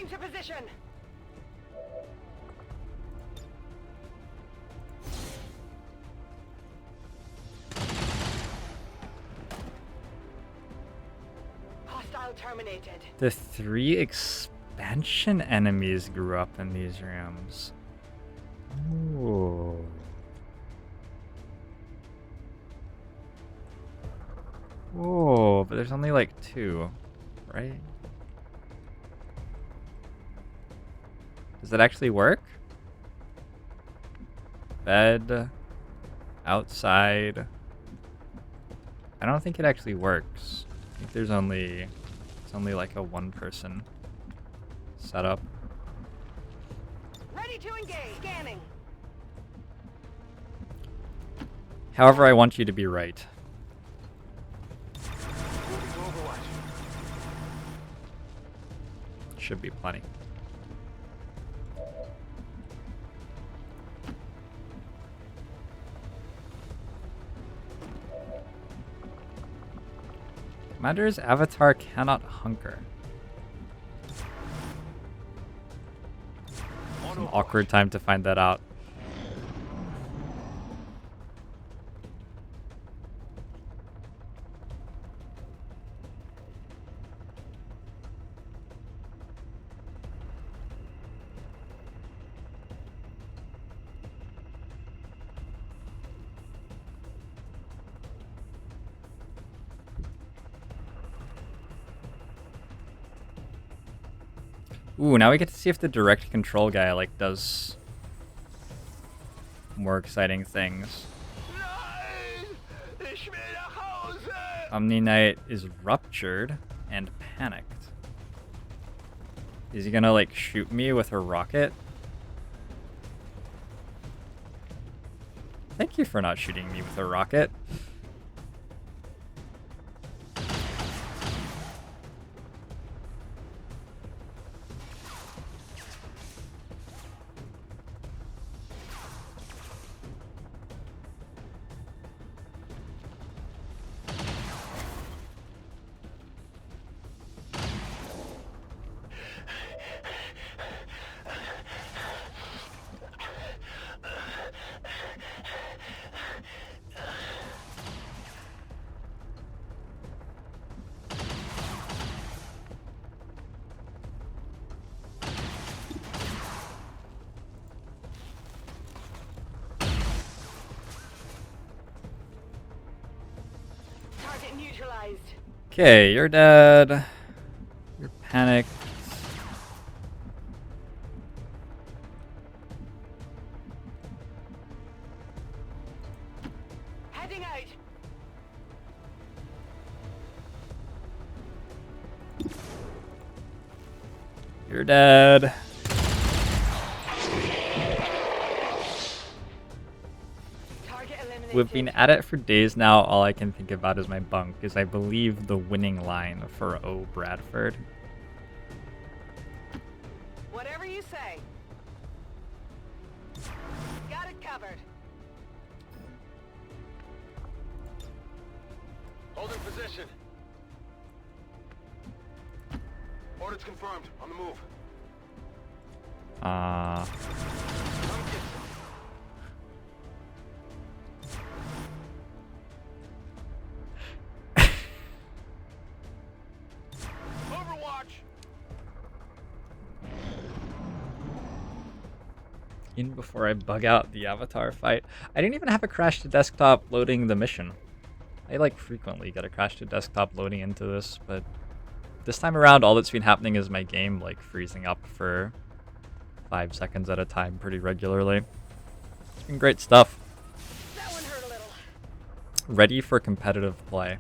Moving to position. Hostile terminated. The 3 expansion enemies grew up in these rooms. Ooh. Whoa, but there's only like 2, right? Does that actually work? Bed, outside. I don't think it actually works. I think it's only like a 1-person setup. Ready to engage. Scanning. However, I want you to be right. Moving to Overwatch. Should be plenty. Commander's avatar cannot hunker. Some awkward time to find that out. Ooh, now we get to see if the direct control guy like does more exciting things. Omni Knight is ruptured and panicked. Is he gonna like shoot me with a rocket? Thank you for not shooting me with a rocket. Target neutralized. Okay, you're dead. You're panicked. Heading out. You're dead. Target eliminated. We've been at it for days now. All I can think about is my bunk, is I believe the winning line for O. Bradford. Whatever you say. Got it covered. Holding position. Orders confirmed. On the move. Overwatch. In before I bug out the avatar fight. I didn't even have a crash to desktop loading the mission. I like frequently get a crash to desktop loading into this, but this time around all that's been happening is my game like freezing up for 5 seconds at a time pretty regularly. It's been great stuff. That one hurt a little. Ready for competitive play.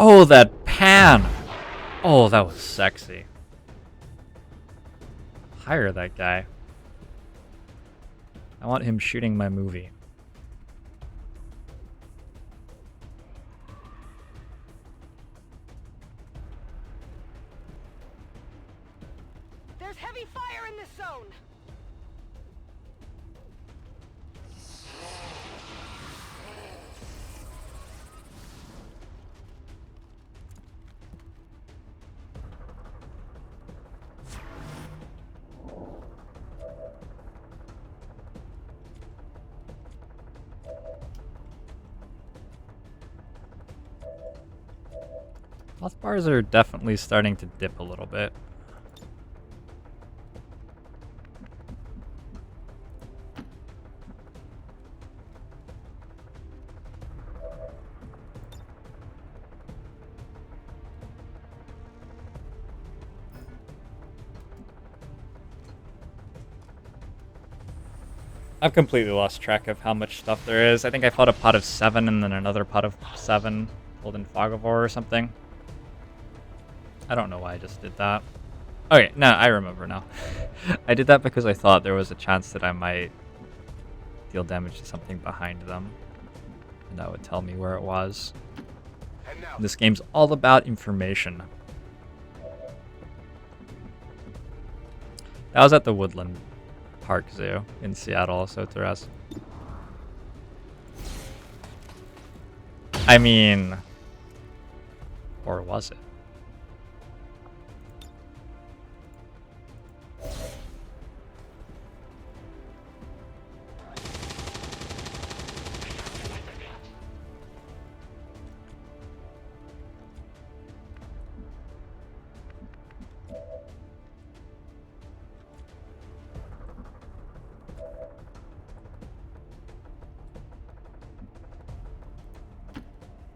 Oh, that panic! man! Oh, that was sexy. Hire that guy. I want him shooting my movie. There's heavy fire in this zone. Health bars are definitely starting to dip a little bit. I've completely lost track of how much stuff there is. I think I fought a pot of 7 and then another pot of 7 Golden Fog of War or something. I don't know why I just did that. Okay, no, I remember now. I did that because I thought there was a chance that I might deal damage to something behind them. And that would tell me where it was. This game's all about information. That was at the Woodland Park Zoo in Seattle, so to rest. I mean, or was it?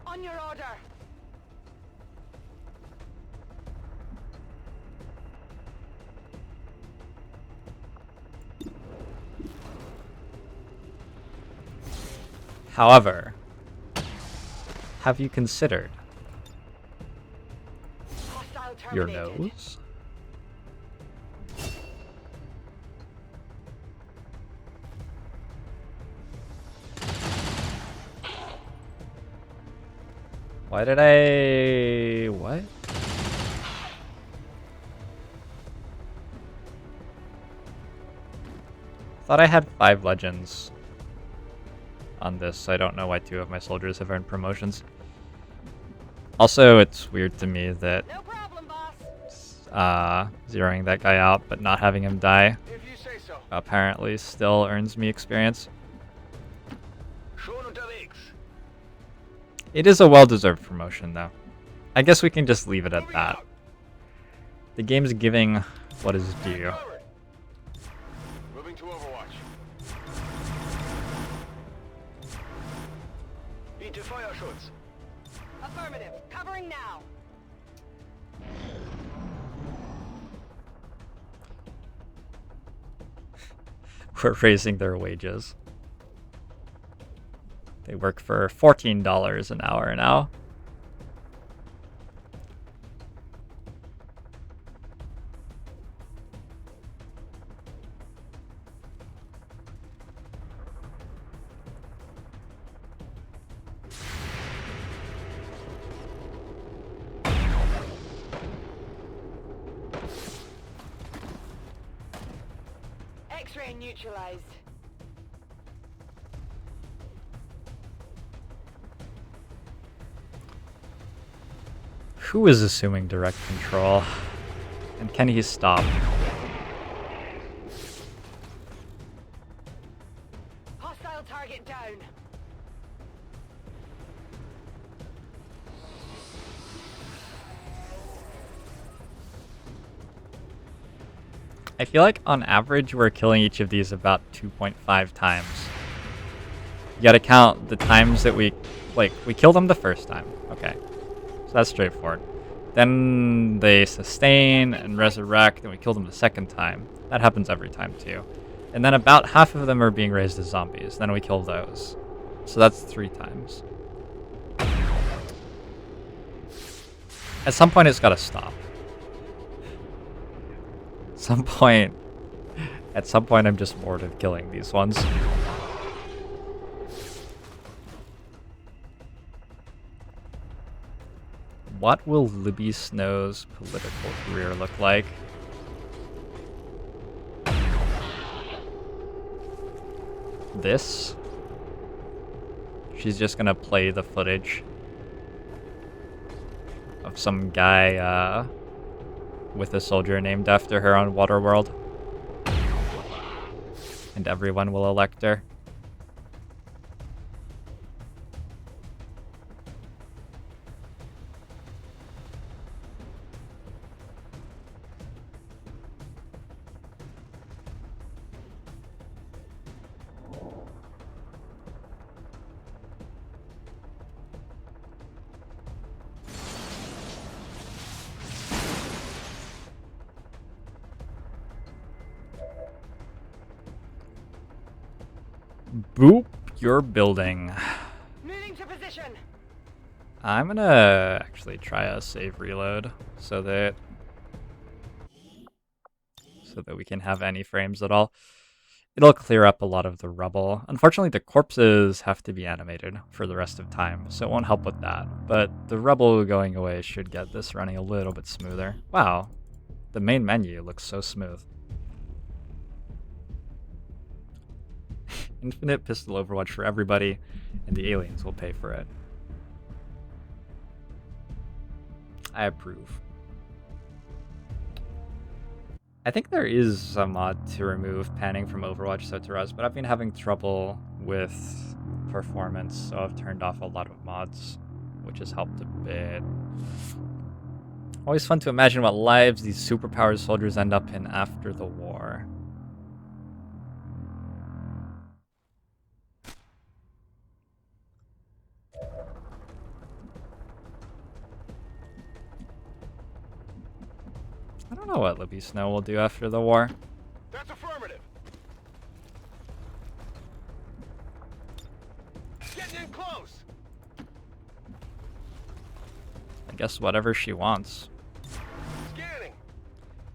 On your order. However, have you considered Hostile your terminated. nose? Why did I... what? Thought I had 5 legends on this, so I don't know why 2 of my soldiers have earned promotions. Also, it's weird to me that No problem, boss. zeroing that guy out but not having him die If you say so. apparently still earns me experience. Schon unterwegs. It is a well-deserved promotion, though. I guess we can just leave it at Moving that. out. The game's giving what is due. Forward. Moving to Overwatch. Biete Feuerschutz. Affirmative. Covering now. We're raising their wages. They work for $14 an hour now. X-ray neutralized. Who is assuming direct control? And can he stop? Hostile target down. I feel like on average we're killing each of these about 2.5 times. You gotta count the times that we kill them the first time. Okay. So that's straightforward. Then they sustain and resurrect, and we kill them the second time. That happens every time too. And then about half of them are being raised as zombies. Then we kill those. So that's 3 times. At some point, it's got to stop. At some point, I'm just bored of killing these ones. What will Libby Snow's political career look like? This? She's just gonna play the footage of some guy with a soldier named after her on Waterworld. And everyone will elect her. Boop your building. Moving to position. I'm gonna actually try a save reload so that we can have any frames at all. It'll clear up a lot of the rubble. Unfortunately, the corpses have to be animated for the rest of time, so it won't help with that. But the rubble going away should get this running a little bit smoother. Wow, the main menu looks so smooth. Infinite pistol Overwatch for everybody, and the aliens will pay for it. I approve. I think there is a mod to remove panning from Overwatch Soteras, but I've been having trouble with performance, so I've turned off a lot of mods, which has helped a bit. Always fun to imagine what lives these superpowered soldiers end up in after the war. I don't know what Libby Snow will do after the war. That's affirmative. Getting in close. I guess whatever she wants. Scanning.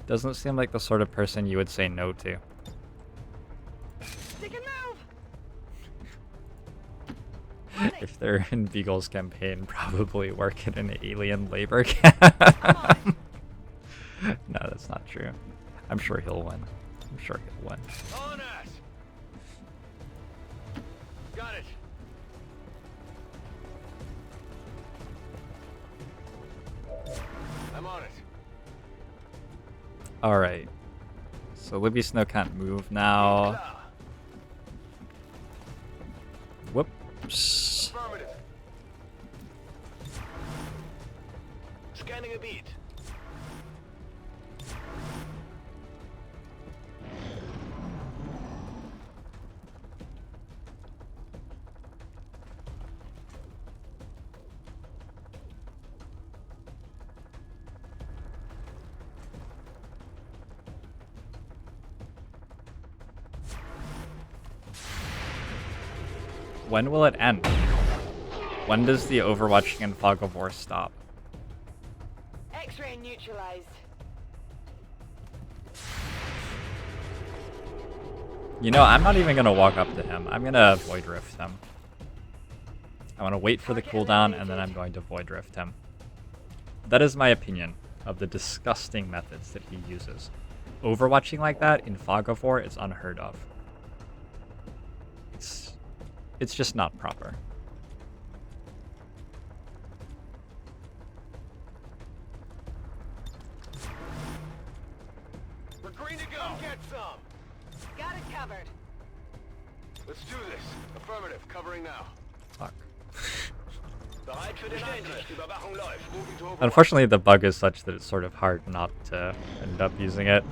Doesn't seem like the sort of person you would say no to. Stick and move. If they're in Beagle's campaign, probably work in an alien labor camp. No, that's not true. I'm sure he'll win. I'm sure he'll win. On us. Got it. I'm on it. Alright. So Libby Snow can't move now. Whoops. Affirmative. Scanning a beat. When will it end? When does the overwatching and fog of war stop? X-ray neutralized. You know, I'm not even gonna walk up to him. I'm gonna void rift him. I want to wait for the cooldown and then I'm going to void rift him. That is my opinion of the disgusting methods that he uses. Overwatching like that in fog of war is unheard of. It's just not proper. We're green to go. Get some. Got it covered. Let's do this. Affirmative. Covering now. Fuck. Bereit für den Angriff. Überwachung läuft. Moving to Overwatch. Unfortunately, the bug is such that it's sort of hard not to end up using it.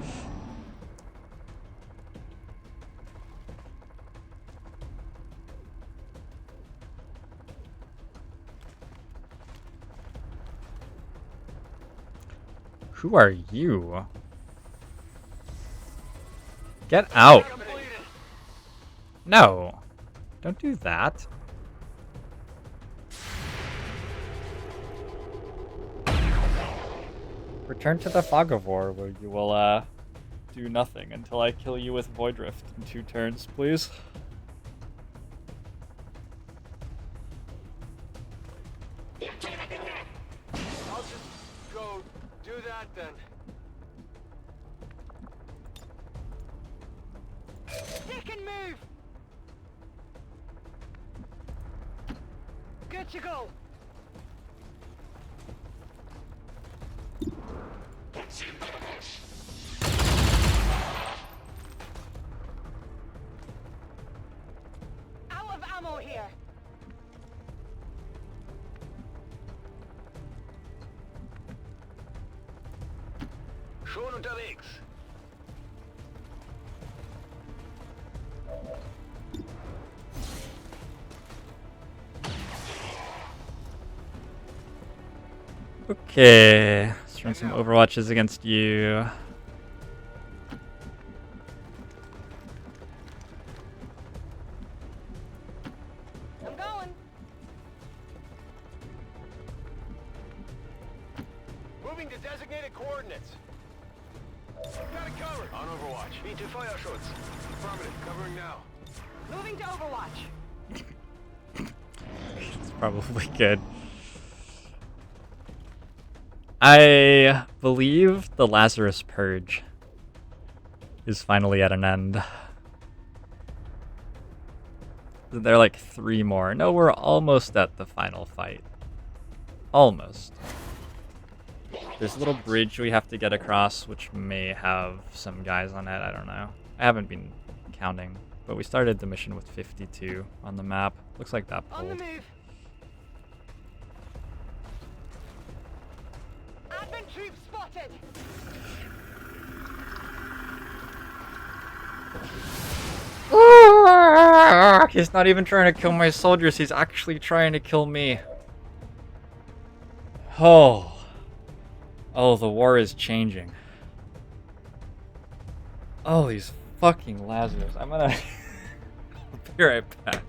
Who are you? Get out! No! Don't do that. Return to the Fog of War, where you will do nothing until I kill you with Void Rift in 2 turns, please. I'll just go do that then. Stick and move! Good to go. Out of ammo here. Schon unterwegs. Okay, let's run some Overwatches against you. I'm going. Moving to designated coordinates. Got it covered. On Overwatch. Need to Feuerschutz. Affirmative. Covering now. Moving to Overwatch. It's probably good. I believe the Lazarus Purge is finally at an end. There are like 3 more. No, we're almost at the final fight. Almost. There's a little bridge we have to get across, which may have some guys on it. I don't know. I haven't been counting, but we started the mission with 52 on the map. Looks like that On the pulled. move. Advent troops spotted. He's not even trying to kill my soldiers, he's actually trying to kill me. Oh. Oh, the war is changing. Oh, these fucking Lazarus. I'm gonna... I'll be right back.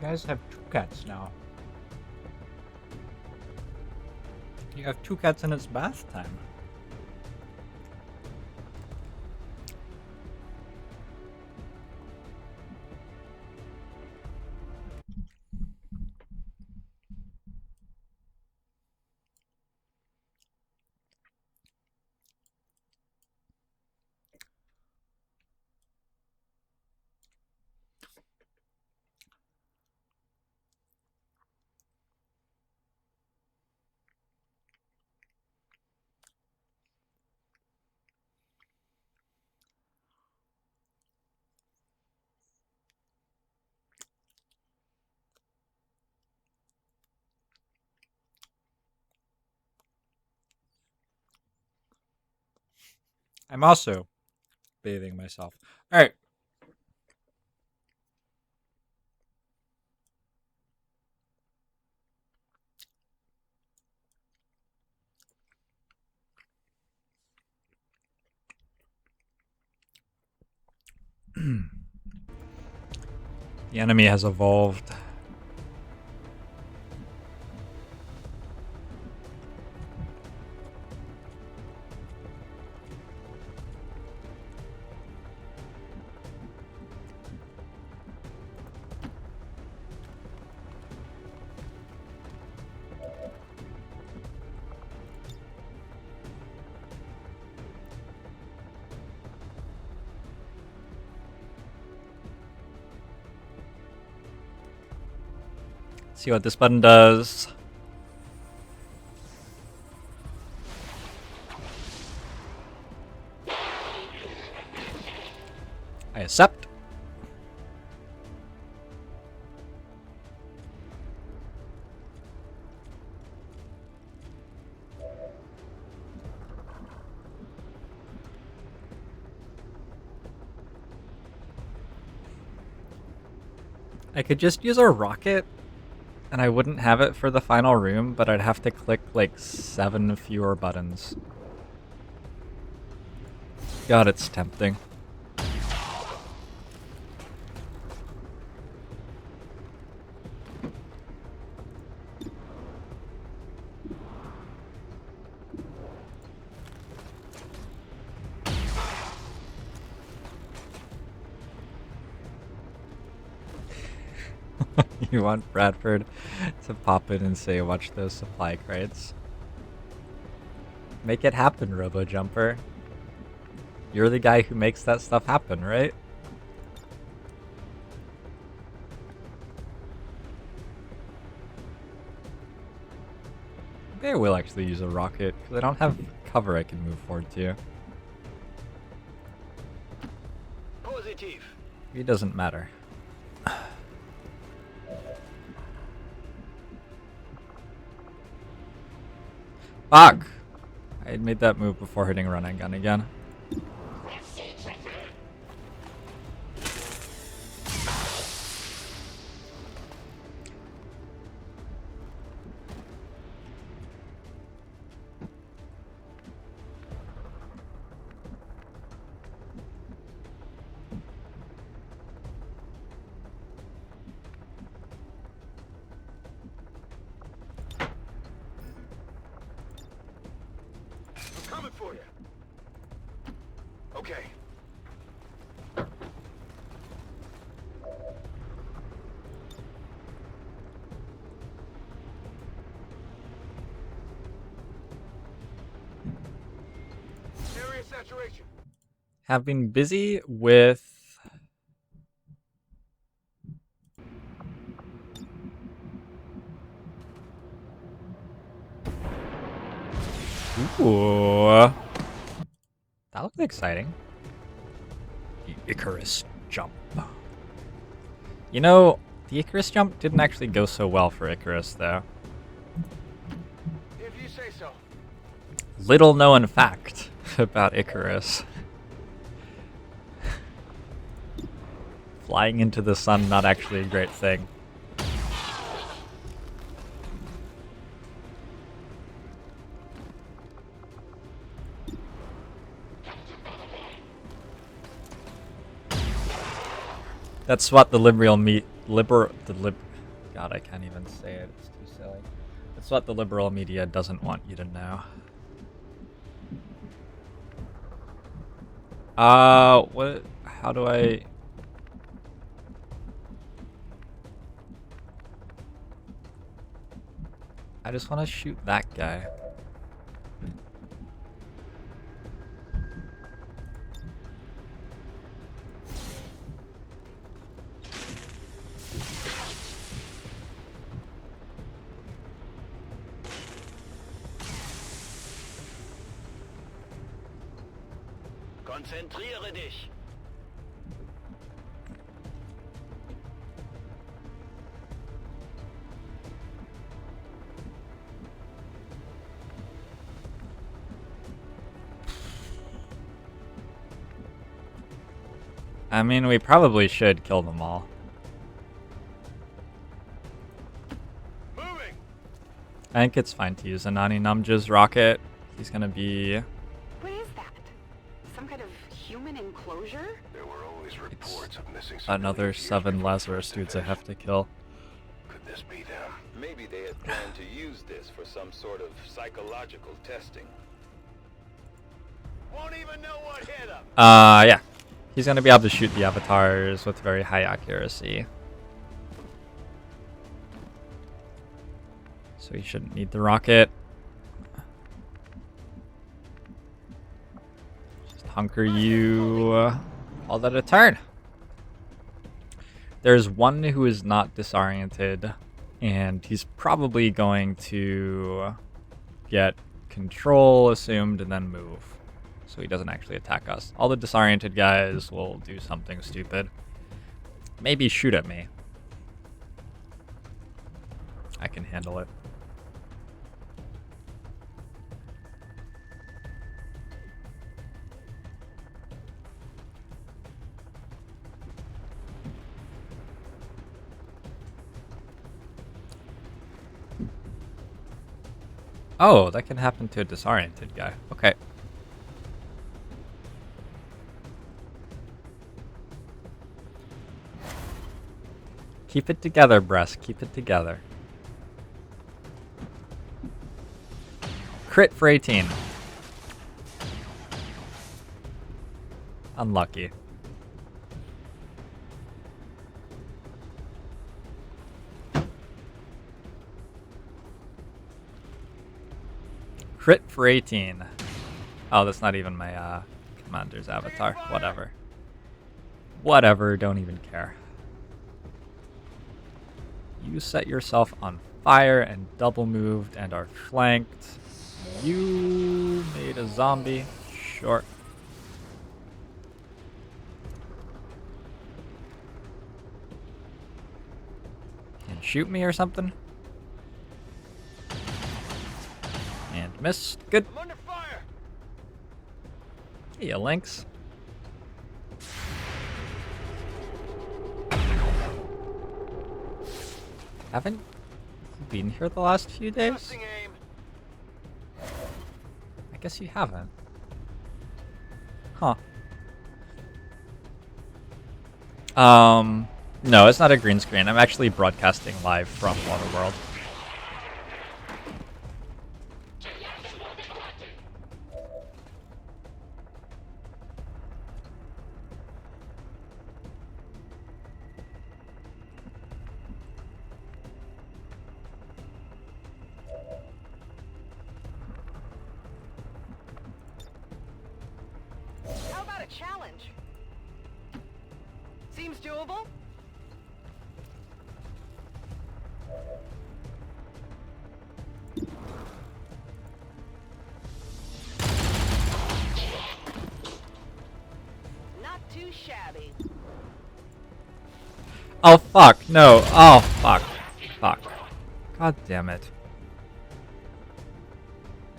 You guys have 2 cats now. You have 2 cats and it's bath time. I'm also bathing myself. All right. The enemy has evolved. See what this button does. I accept. I could just use a rocket and I wouldn't have it for the final room, but I'd have to click like 7 fewer buttons. God, it's tempting. You want Bradford to pop in and say, watch those supply crates. Make it happen, RoboJumper. You're the guy who makes that stuff happen, right? Maybe I will actually use a rocket, because I don't have cover I can move forward to. Positive. It doesn't matter. Fuck! I had made that move before hitting run and gun again. Coming for you. Okay. Area saturation. Have been busy with... Ooh. That looks exciting. The Icarus jump. You know, the Icarus jump didn't actually go so well for Icarus, though. If you say so. Little known fact about Icarus. Flying into the sun, not actually a great thing. That's what the liberal God, I can't even say it. It's too silly. It's what the liberal media doesn't want you to know. What? How do I... I just want to shoot that guy. Konzentriere dich. I mean, we probably should kill them all. Moving. I think it's fine to use a Nani Namja's rocket. He's gonna be... What is that? Some kind of human enclosure? There were always reports of missing another civilians 7 before Lazarus dudes I have to kill. Could this be them? Maybe they had planned to use this for some sort of psychological testing. Won't even know what hit them. Yeah. He's gonna be able to shoot the avatars with very high accuracy. So he shouldn't need the rocket. Just hunker you. Call that a turn. There's one who is not disoriented, and he's probably going to get control assumed and then move. So he doesn't actually attack us. All the disoriented guys will do something stupid. Maybe shoot at me. I can handle it. Oh, that can happen to a disoriented guy. Okay. Keep it together, Bress. Keep it together. Crit for 18. Unlucky. Crit for 18. Oh, that's not even my commander's avatar. Whatever. Whatever, don't even care. You set yourself on fire and double moved and are flanked. You made a zombie. Sure. And shoot me or something. And missed. Good. I'm under fire. Hey, Lynx. Haven't you been here the last few days? Adjusting aim. I guess you haven't. Huh. No, it's not a green screen. I'm actually broadcasting live from Waterworld. How about a challenge? Seems doable? Not too shabby. Oh, fuck. No. Oh, fuck. Fuck. God damn it.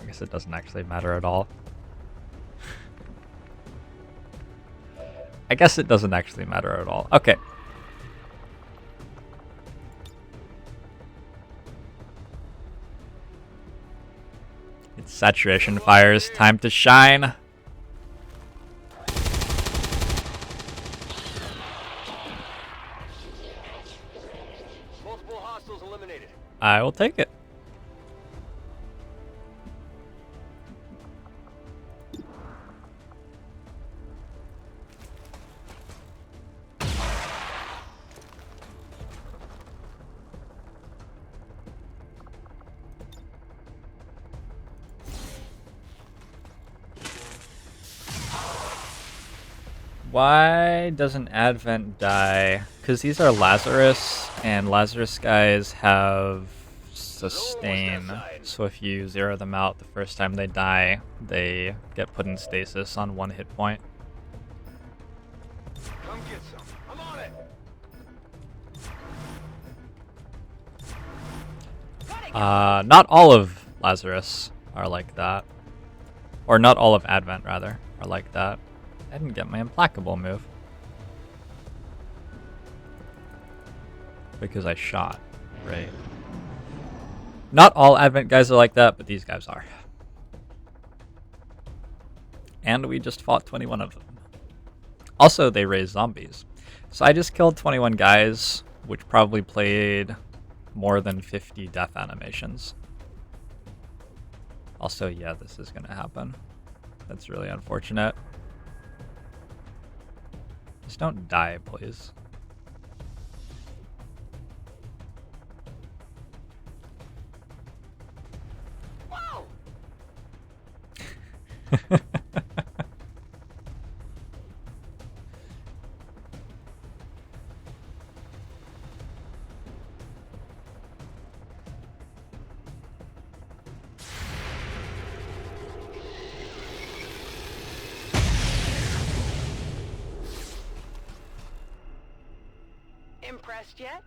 I guess it doesn't actually matter at all. I guess it doesn't actually matter at all. Okay. It's saturation fires. Time to shine. Multiple hostiles eliminated. I will take it. Why doesn't Advent die? Because these are Lazarus, and Lazarus guys have sustain. So if you zero them out the first time they die, they get put in stasis on 1 hit point. Come get some. I'm on it. Not all of Lazarus are like that. Or not all of Advent, rather, are like that. I didn't get my implacable move. Because I shot, right? Not all Advent guys are like that, but these guys are. And we just fought 21 of them. Also, they raised zombies. So I just killed 21 guys, which probably played more than 50 death animations. Also, yeah, this is gonna happen. That's really unfortunate. Just don't die, please. Whoa! Impressed yet?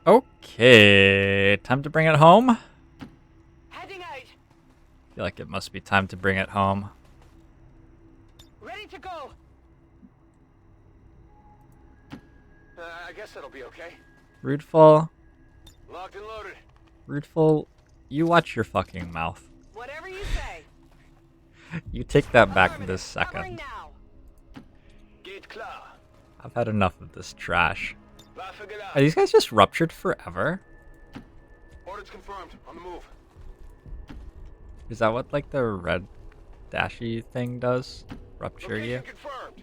Okay, time to bring it home. Heading out. Feel like it must be time to bring it home. Ready to go. I guess that'll be okay. Rudeful, Locked and loaded. Rudeful, you watch your fucking mouth. Whatever you say. You take that back Affirmative. this Covering second. now. Gate clear. I've had enough of this trash. La figured out. Are these guys just ruptured forever? Orders confirmed. On the move. Is that what like the red dashy thing does? Rupture you? Location confirmed.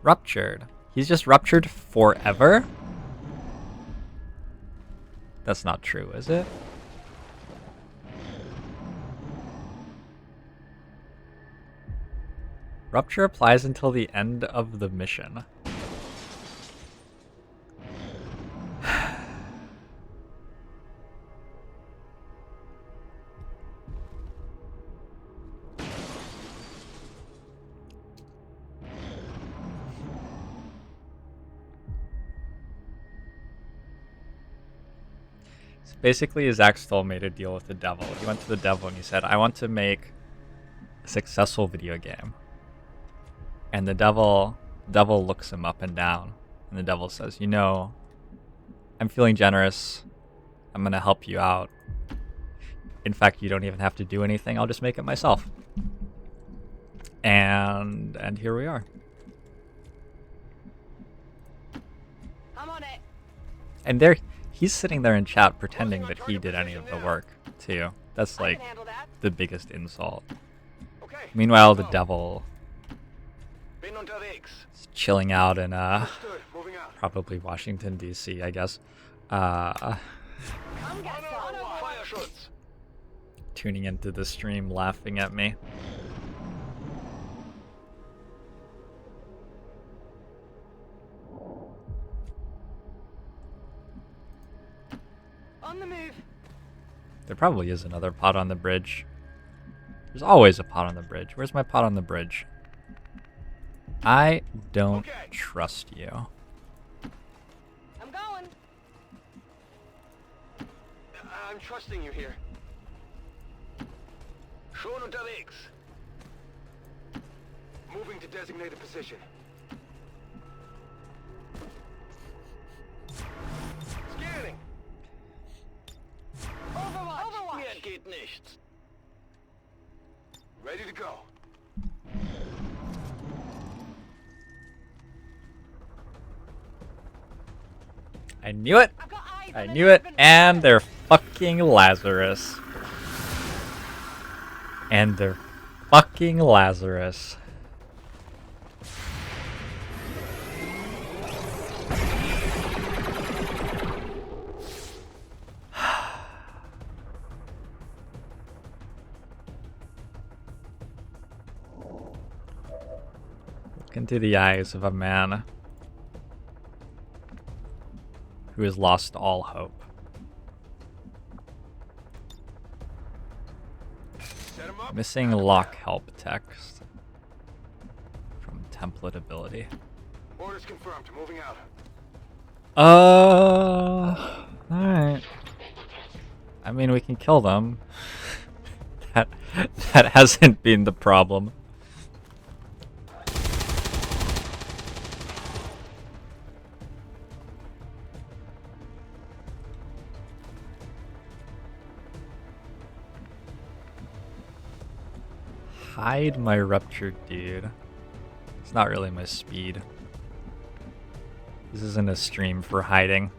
Ruptured. He's just ruptured forever? That's not true, is it? Rupture applies until the end of the mission. Basically, Zach Stoll made a deal with the devil. He went to the devil and he said, I want to make a successful video game. And the devil looks him up and down. And the devil says, you know, I'm feeling generous. I'm going to help you out. In fact, you don't even have to do anything. I'll just make it myself. And here we are. I'm on it. And there, he's sitting there in chat pretending that he did any of the work, too. That's I like can handle that. the biggest insult. Okay. Meanwhile, the devil Bin unterwegs. is chilling out in Understood. Moving out. probably Washington, D.C., I guess. Come get some. Fire schutz. Tuning into the stream, laughing at me. On the move. There probably is another pot on the bridge. There's always a pot on the bridge. Where's my pot on the bridge? I don't Okay. trust you. I'm going. I'm trusting you here. Schon unterwegs. Moving to designated position. Ready to go. I knew it! I've got eyes I on knew an it! urban And forest. they're fucking Lazarus. And they're fucking Lazarus. Look into the eyes of a man who has lost all hope. Set him up. Missing lock help text from template ability. Orders confirmed. Moving out. Alright. I mean, we can kill them. that hasn't been the problem. Hide my ruptured dude. It's not really my speed. This isn't a stream for hiding.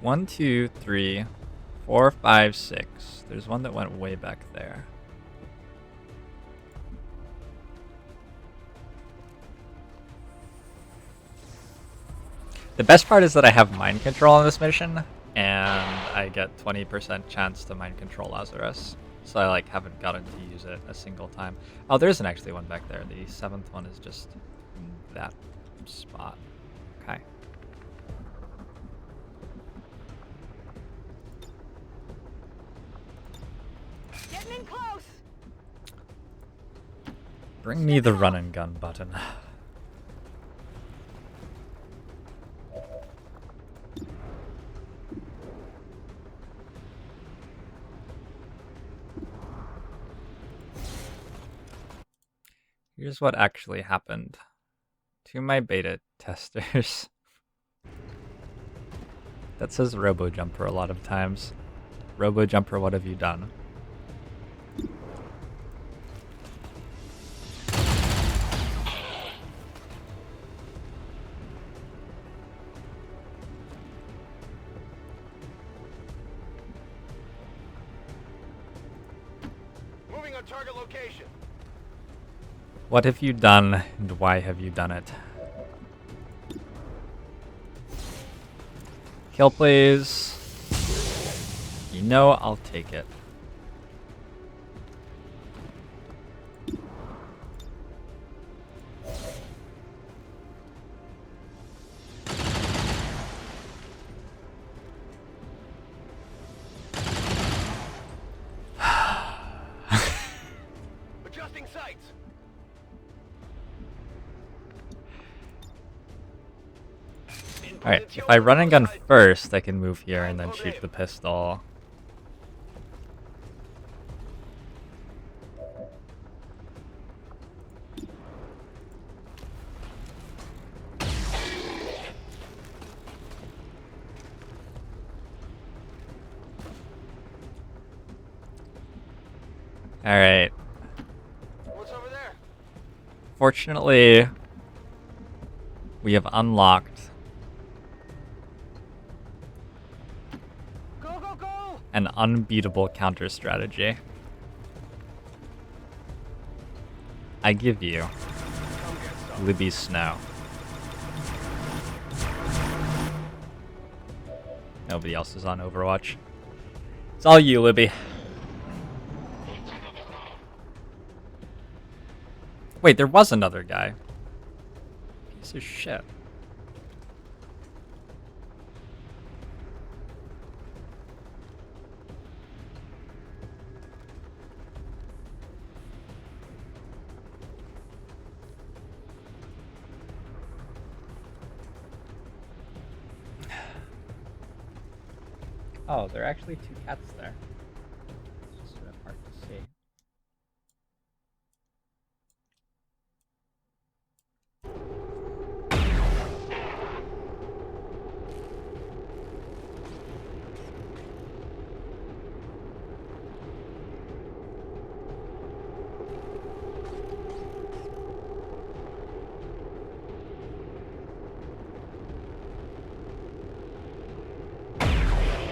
One, two, three, 4, 5, 6. There's one that went way back there. The best part is that I have mind control on this mission, and I get 20% chance to mind control Lazarus. So I like haven't gotten to use it a single time. Oh, there isn't actually one back there. The 7th one is just in that spot. Okay. Getting in close. Bring me the run and gun button. Here's what actually happened to my beta testers. That says RoboJumper a lot of times. RoboJumper, what have you done? Moving on target location. What have you done, and why have you done it? Kill, please. You know I'll take it. Adjusting sights. Alright, if I run and gun first, I can move here and then shoot the pistol. Alright. What's over there? Fortunately, we have unlocked Go, go, go. an unbeatable counter strategy. I give you Libby Snow. Nobody else is on Overwatch. It's all you, Libby. Wait, there was another guy. Piece of shit. Oh, there are actually 2 cats there. It's just sort of hard to see.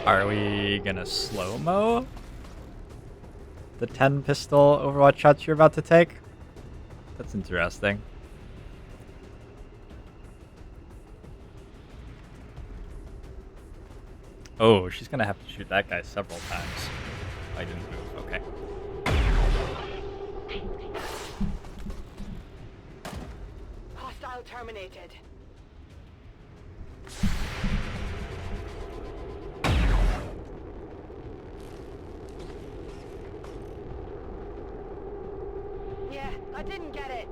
Are we gonna slow-mo the 10 pistol Overwatch shots you're about to take? That's interesting. Oh, she's gonna have to shoot that guy several times. I didn't move, okay. Hostile terminated. Yeah, I didn't get it.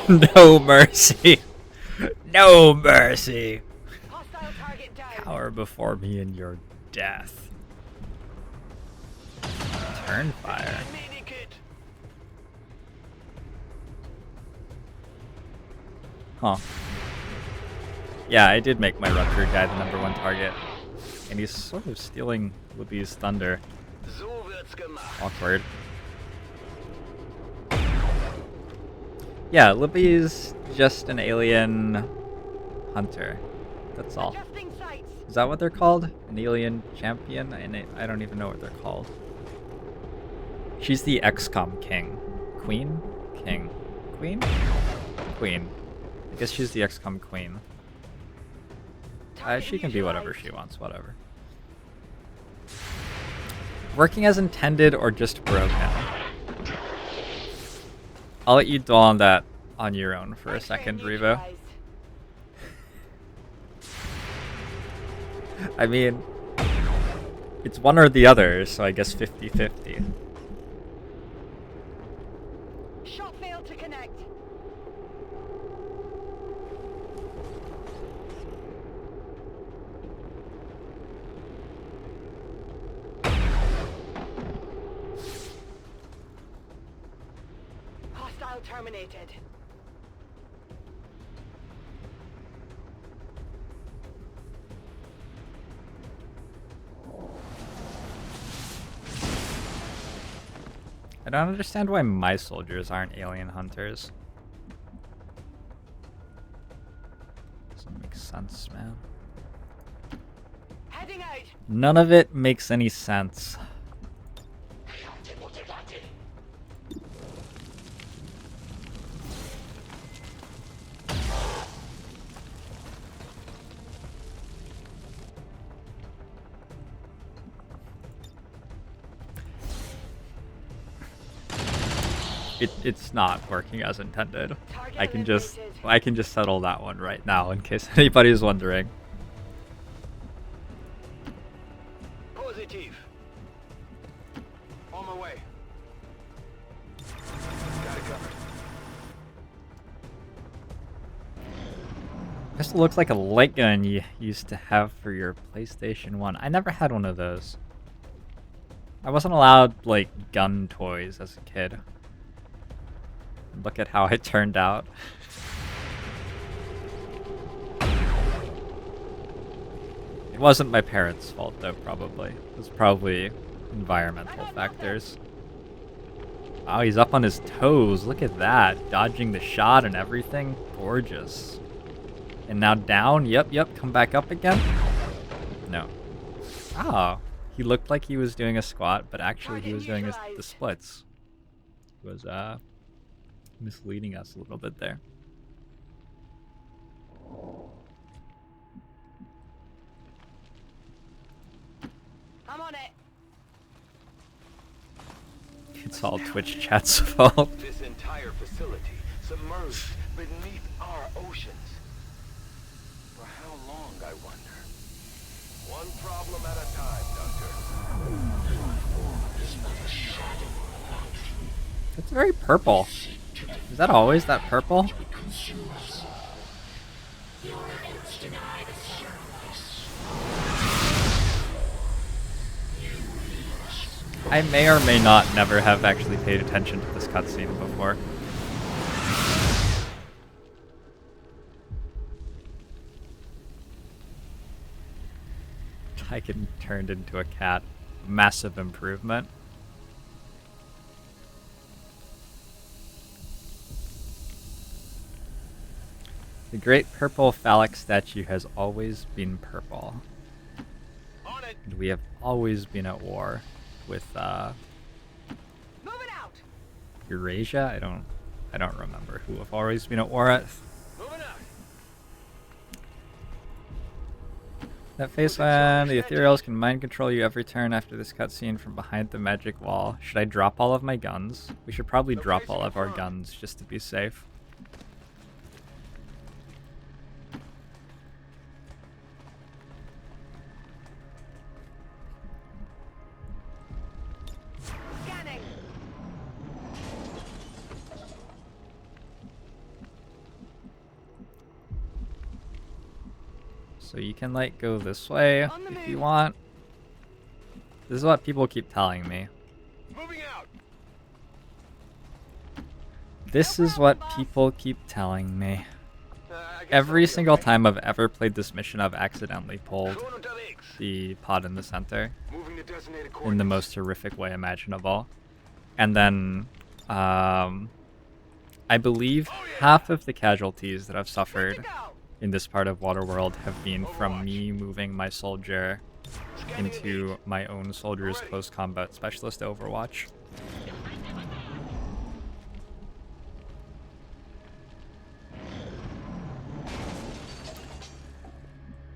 No mercy. No mercy. Hostile target down. Cower before me in your death. Turn fire. Huh. Yeah, I did make my Rupture guy the #1 target. And he's sort of stealing Libby's thunder. Awkward. Yeah, Libby's just an alien hunter. That's all. Adjusting sights. Is that what they're called? An alien champion? I don't even know what they're called. She's the XCOM king. Queen? King. Queen? Queen. I guess she's the XCOM queen. She can be whatever she wants, whatever. Working as intended or just broke now? I'll let you dwell on that on your own for a second, Revo. I mean, it's one or the other, so I guess 50-50. Shot failed to connect. Hostile terminated. I don't understand why my soldiers aren't alien hunters. Doesn't make sense, man. Heading out. None of it makes any sense. It's not working as intended. I can just settle that one right now in case anybody's wondering. Positive. On my way. Got it covered. Pistol looks like a light gun you used to have for your PlayStation 1. I never had one of those. I wasn't allowed, like, gun toys as a kid. Look at how it turned out. It wasn't my parents' fault, though, probably. It was probably environmental factors. Wow, he's up on his toes. Look at that. Dodging the shot and everything. Gorgeous. And now down. Yep. Come back up again. No. Oh. He looked like he was doing a squat, but actually he was doing the splits. He was, misleading us a little bit there. I'm on it. It's all Twitch chat's fault. This entire facility submerged beneath our oceans. For how long, I wonder? One problem at a time, Doctor. It's very purple. Is that always that purple? I may or may not never have actually paid attention to this cutscene before. Tyken turned into a cat. Massive improvement. The great purple phallic statue has always been purple. On it. And we have always been at war with Moving out. Eurasia. I don't remember who have always been at war at. Moving out. That face when the ethereals can mind control you every turn after this cutscene from behind the magic wall. Should I drop all of my guns? We should probably drop all of our guns just to be safe. Scanning. So you can like go this way On the if you move. want. This is what people keep telling me. Moving out. This is what people keep telling me. I guess Every I'll be single okay. time I've ever played this mission, I've accidentally pulled Schon unterwegs. the pod in the center Moving to designated in the coordinates. most horrific way imaginable. And then, I believe half of the casualties that I've Good suffered to go. in this part of Waterworld have been from me moving my soldier Scanning into my own soldier's close combat specialist Overwatch.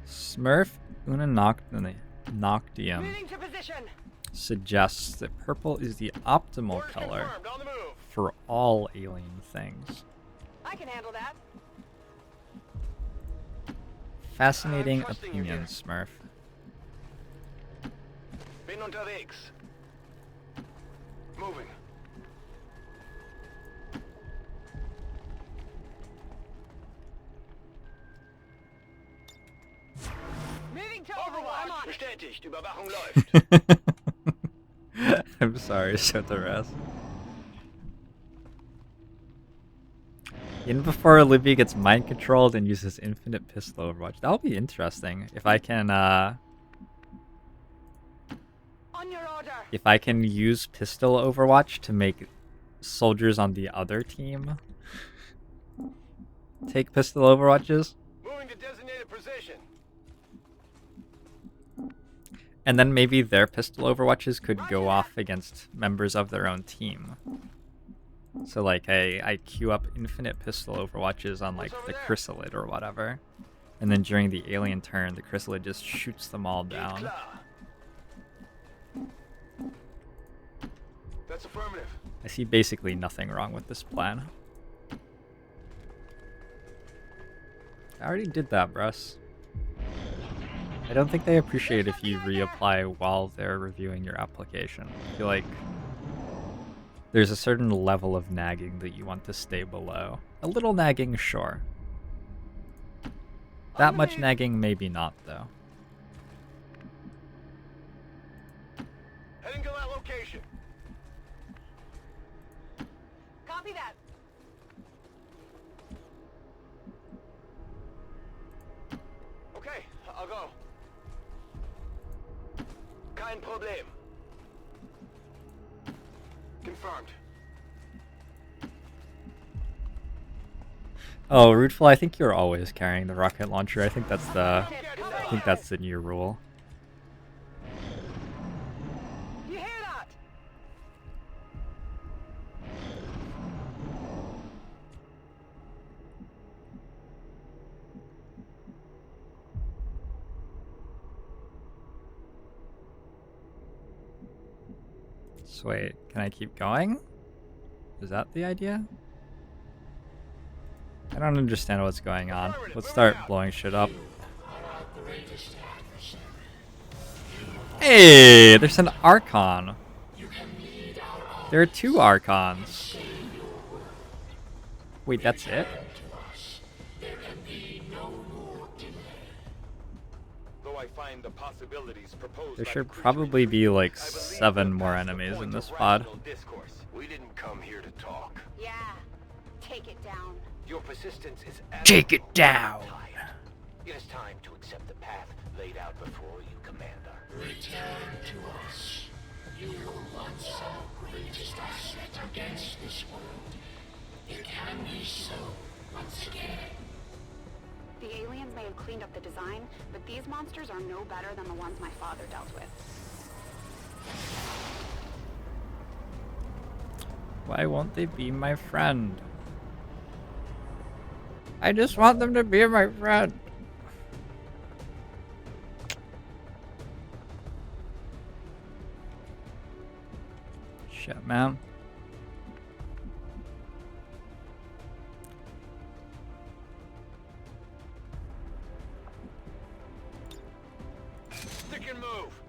Smurf Una Noctium Moving to position. suggests that purple is the optimal Orders color confirmed. On the move. for all alien things. I can handle that. Fascinating I'm trusting you opinion, here. Smurf. Bin unterwegs. Moving. Moving to Overwatch. I'm on it. Bestätigt. Überwachung läuft. I'm sorry, Shotaras. In before Libby gets mind controlled and uses infinite pistol overwatch. That'll be interesting. If I can On your order. if I can use pistol overwatch to make soldiers on the other team take pistol overwatches, Moving to designated position. and then maybe their pistol overwatches could go off against members of their own team. So like I queue up infinite pistol overwatches on like the chrysalid or whatever, and then during the alien turn, the chrysalid just shoots them all Geht down. klar. That's affirmative. I see basically nothing wrong with this plan. I already did that, Bruss. I don't think they appreciate if you reapply while they're reviewing your application. I feel like there's a certain level of nagging that you want to stay below. A little nagging, sure. That much nagging, maybe not, though. Heading to that location. Copy that. Okay, I'll go. Kein Problem. Confirmed. Oh, Rootful, I think you're always carrying the rocket launcher. I think that's the new rule. You hear that? So wait, can I keep going? Is that the idea? I don't understand what's going on. Let's start blowing shit up. Hey, there's an Archon. There are 2 Archons. Wait, that's it? Though I find the possibilities proposed There by should the creature probably be like I believe 7 we're more past the enemies in point this of pod. rational discourse. We didn't come here to talk. Yeah. Take it down. Your persistence is Take it admirable. down. Tired. It is time to accept the path laid out before you, Commander. Return to us. You were once our greatest asset against this world. It can be so once again. may have cleaned up the design, but these monsters are no better than the ones my father dealt with. Why won't they be my friend? I just want them to be my friend. Shit, man. Stick and move.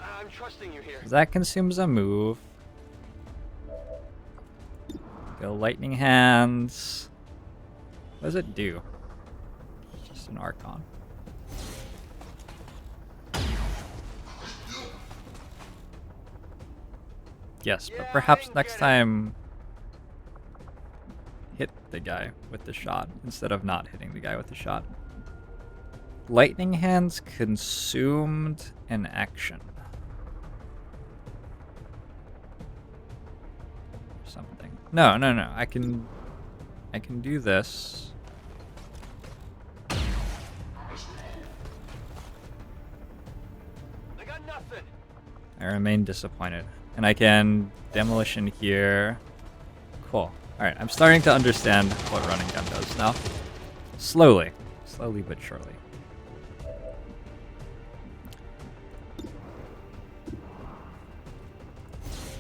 I'm trusting you here. That consumes a move. Go lightning hands. What does it do? It's just an Archon. Yes, but perhaps next time hit the guy with the shot instead of not hitting the guy with the shot. Lightning hands consumed an action. Something. No. I can do this. I got nothing. I remain disappointed. And I can demolition here. Cool. Alright, I'm starting to understand what running gun does now. Slowly. Slowly but surely.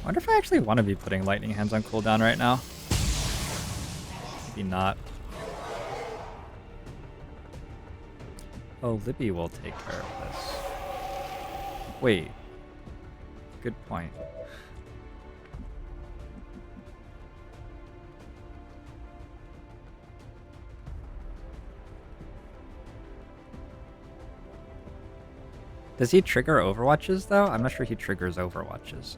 I wonder if I actually want to be putting lightning hands on cooldown right now. Maybe not. Oh, Libby will take care of this. Wait. Good point. Does he trigger overwatches though? I'm not sure he triggers overwatches.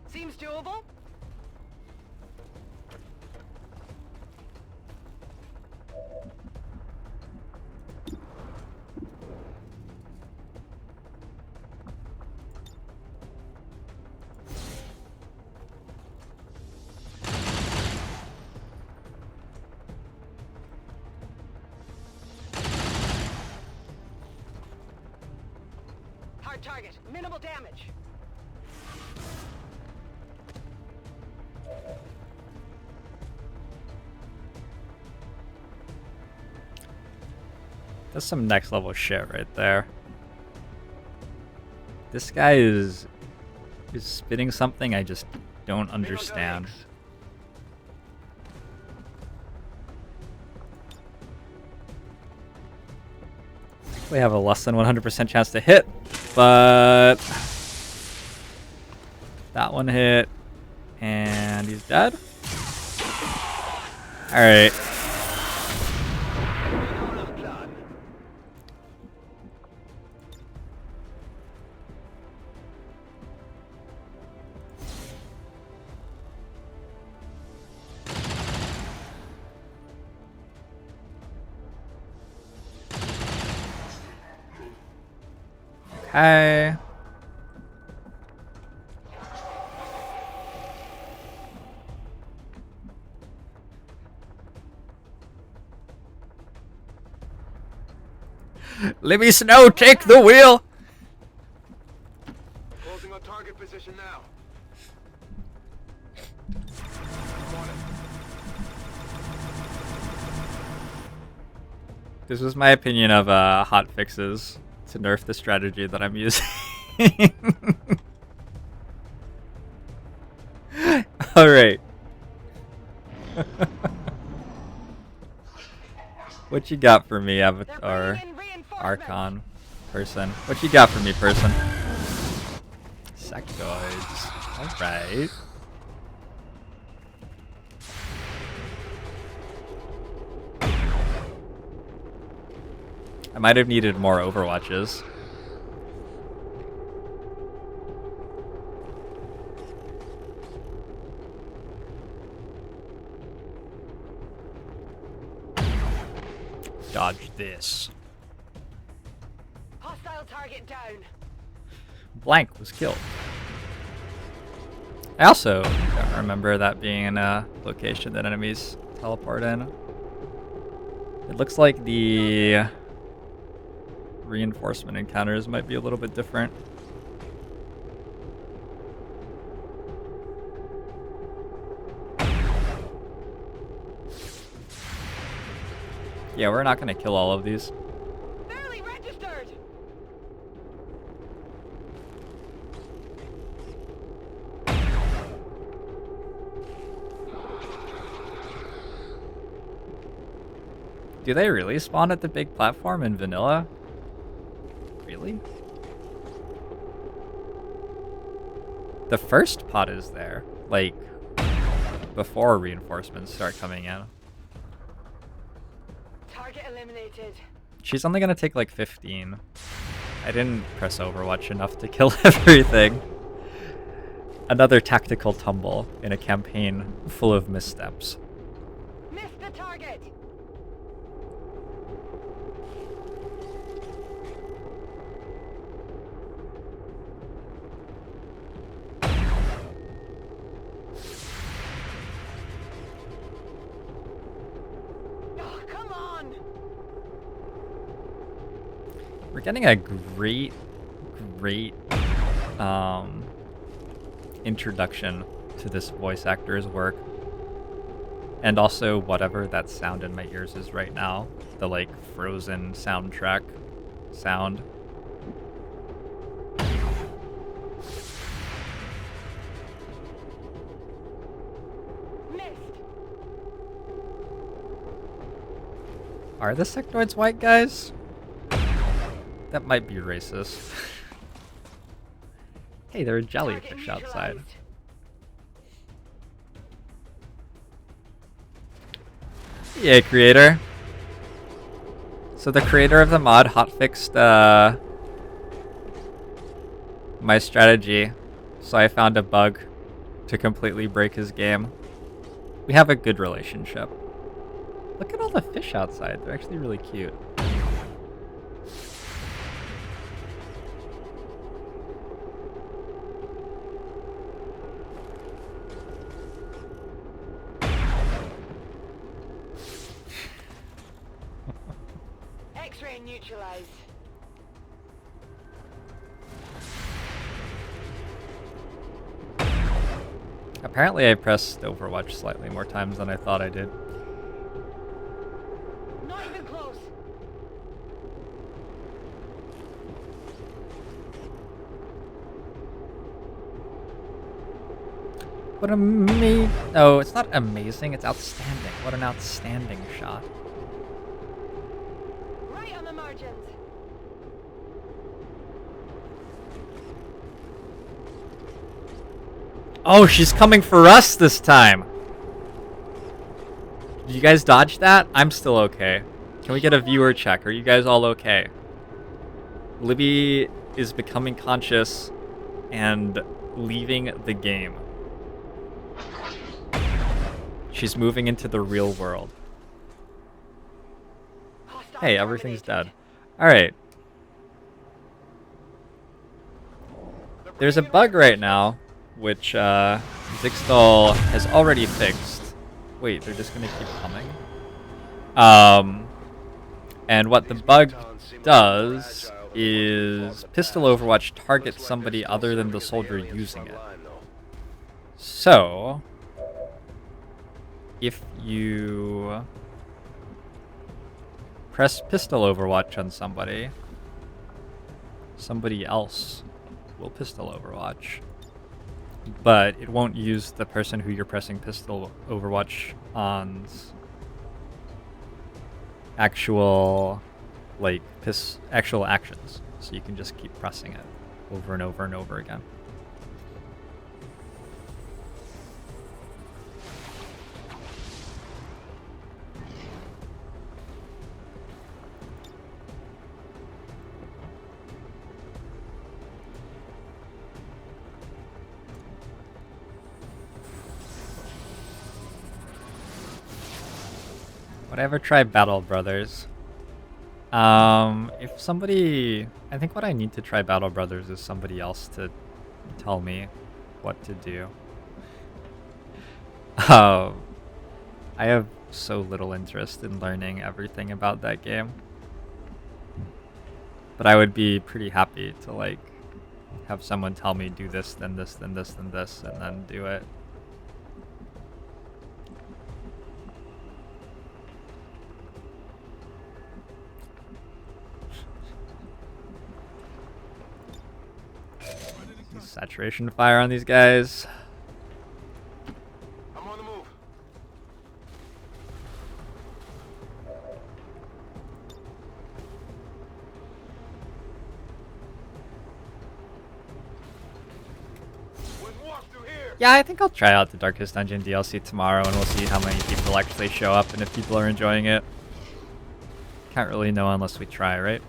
Seems doable. Hard target, minimal damage. That's some next level shit right there. This guy is spitting something I just don't understand. We have a less than 100% chance to hit, but that one hit, and he's dead. All right. Okay. Libby Snow, take the wheel! Closing on target position now. This was my opinion of hot fixes to nerf the strategy that I'm using. Alright. What you got for me, Avatar? Archon. Person. What you got for me, person? Sectoids. Alright. I might have needed more Overwatches. Dodge this. Hostile target down. Blank was killed. I also don't remember that being a location that enemies teleport in. It looks like the reinforcement encounters might be a little bit different. Yeah, we're not going to kill all of these. Barely registered. Do they really spawn at the big platform in vanilla? Really? The first pod is there, like, before reinforcements start coming in. Target eliminated. She's only gonna take like 15. I didn't press Overwatch enough to kill everything. Another tactical tumble in a campaign full of missteps. Missed the target. Oh, come on. We're getting a great introduction to this voice actor's work. And also whatever that sound in my ears is right now. The like Frozen soundtrack sound. Missed. Are the sectoids white, guys? That might be racist. Hey, there are jellyfish outside. Yeah, creator. So the creator of the mod hotfixed my strategy, so I found a bug to completely break his game. We have a good relationship. Look at all the fish outside. They're actually really cute. X-ray neutralized. Apparently I pressed Overwatch slightly more times than I thought I did. Not even close. What oh, it's not amazing, it's outstanding. What an outstanding shot. Right on the margins. Oh, she's coming for us this time. Did you guys dodge that? I'm still okay. Can we get a viewer check? Are you guys all okay? Libby is becoming conscious and leaving the game. She's moving into the real world. Hey, everything's dead. Alright. There's a bug right now, which Zixtal has already fixed. Wait, they're just gonna keep coming? And what the bug does is Pistol Overwatch targets somebody other than the soldier using it. So, if you press Pistol Overwatch on somebody, somebody else will Pistol Overwatch. But it won't use the person who you're pressing Pistol Overwatch on's actual, like, actual actions. So you can just keep pressing it over and over and over again. Would I ever try Battle Brothers? If somebody... I think what I need to try Battle Brothers is somebody else to tell me what to do. I have so little interest in learning everything about that game. But I would be pretty happy to, like, have someone tell me do this, then this, then this, then this, and then do it. Saturation fire on these guys. I'm on the move. Yeah, I think I'll try out the Darkest Dungeon DLC tomorrow, and we'll see how many people actually show up and if people are enjoying it. Can't really know unless we try, right?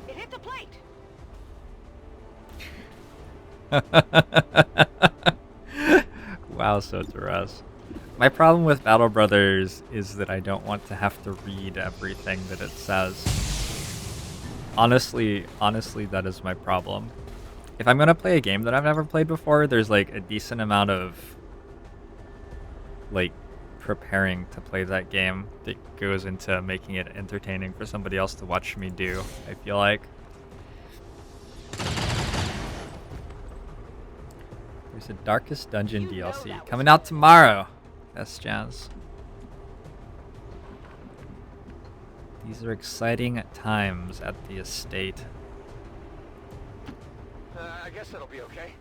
It hit the plate. Wow, so Taras. My problem with Battle Brothers is that I don't want to have to read everything that it says. Honestly, that is my problem. If I'm gonna play a game that I've never played before, there's like a decent amount of like preparing to play that game that goes into making it entertaining for somebody else to watch me do, I feel like. There's a Darkest Dungeon DLC coming out tomorrow. Yes, Jazz. These are exciting times at the estate. I guess that'll be okay.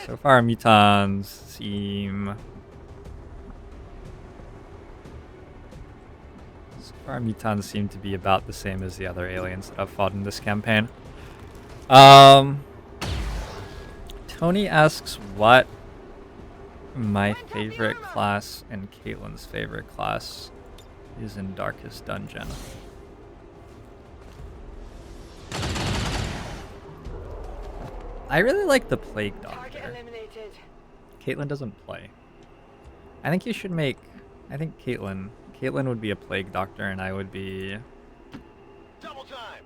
So far, mutons seem... Our mutons seem to be about the same as the other aliens that I've fought in this campaign. Tony asks what my favorite class and Caitlin's favorite class is in Darkest Dungeon. I really like the Plague Doctor. Caitlin doesn't play. I think you should make... I think Caitlin would be a Plague Doctor, and I would be... Double time.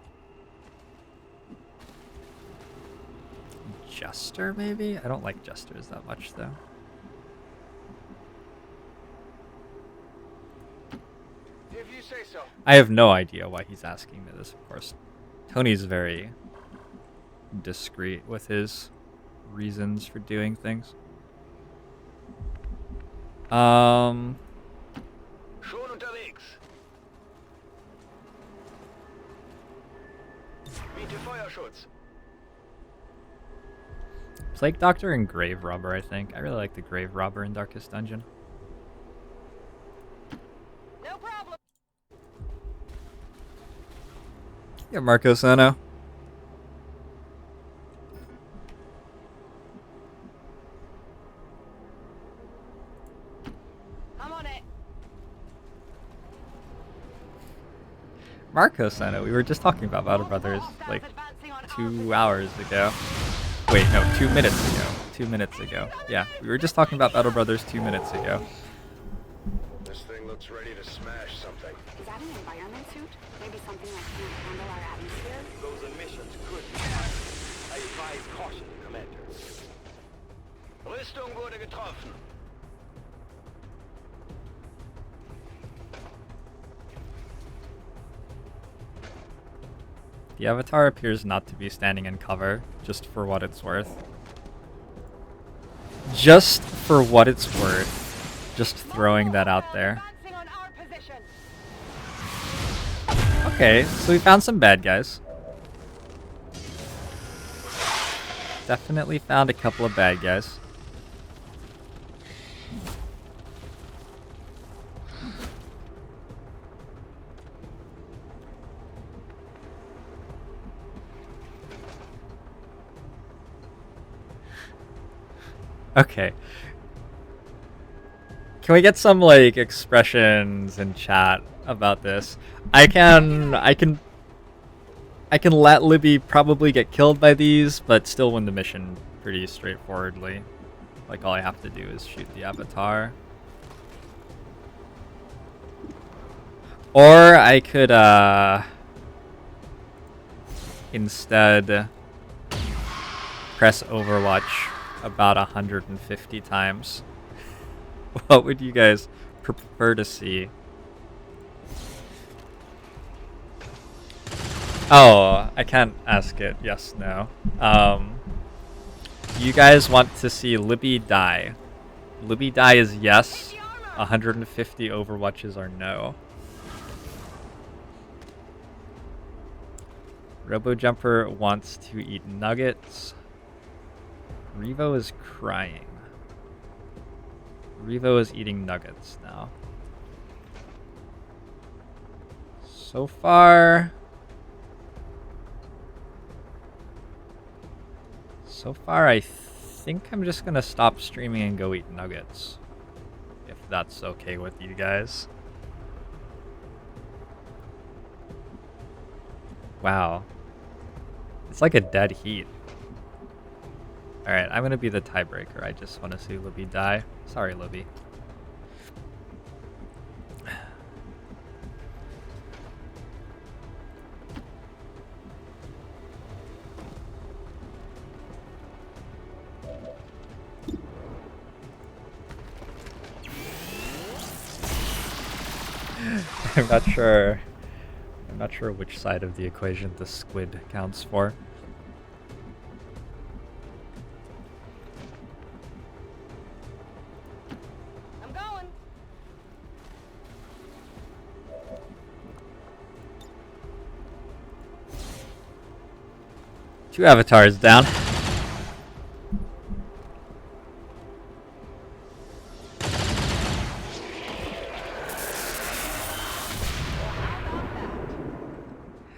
Jester, maybe? I don't like Jesters that much, though. If you say so. I have no idea why he's asking me this, of course. Tony's very discreet with his reasons for doing things. Schon unterwegs. Biete Feuerschutz. Plague Doctor and Grave Robber, I think. I really like the Grave Robber in Darkest Dungeon. No problem. Yeah, Marco Sano. I'm on it. Marco Sano. We were just talking about Battle Brothers like 2 hours ago. Wait, no, 2 minutes ago. 2 minutes ago. Yeah, we were just talking about Battle Brothers 2 minutes ago. This thing looks ready to smash something. Is that an environment suit? Maybe something that can't handle our atmosphere? Those emissions could be high. I advise caution, Commander. Rüstung wurde getroffen. The Avatar appears not to be standing in cover, just for what it's worth. Just for what it's worth. Just throwing that out there. Advancing on our position. Okay, so we found some bad guys. Definitely found a couple of bad guys. Okay. Can we get some like expressions in chat about this? I can let Libby probably get killed by these, but still win the mission pretty straightforwardly. Like all I have to do is shoot the avatar. Or I could instead press Overwatch about 150 times. What would you guys prefer to see? Oh, I can't ask it. Yes, no. You guys want to see Libby die? Libby die is yes. 150 Overwatches are no. RoboJumper wants to eat nuggets. Revo is crying. Revo is eating nuggets now. So far, I think I'm just gonna stop streaming and go eat nuggets. If that's okay with you guys. Wow. It's like a dead heat. Alright, I'm gonna be the tiebreaker. I just want to see Libby die. Sorry, Libby. I'm not sure which side of the equation the squid counts for. I'm going. Two avatars down.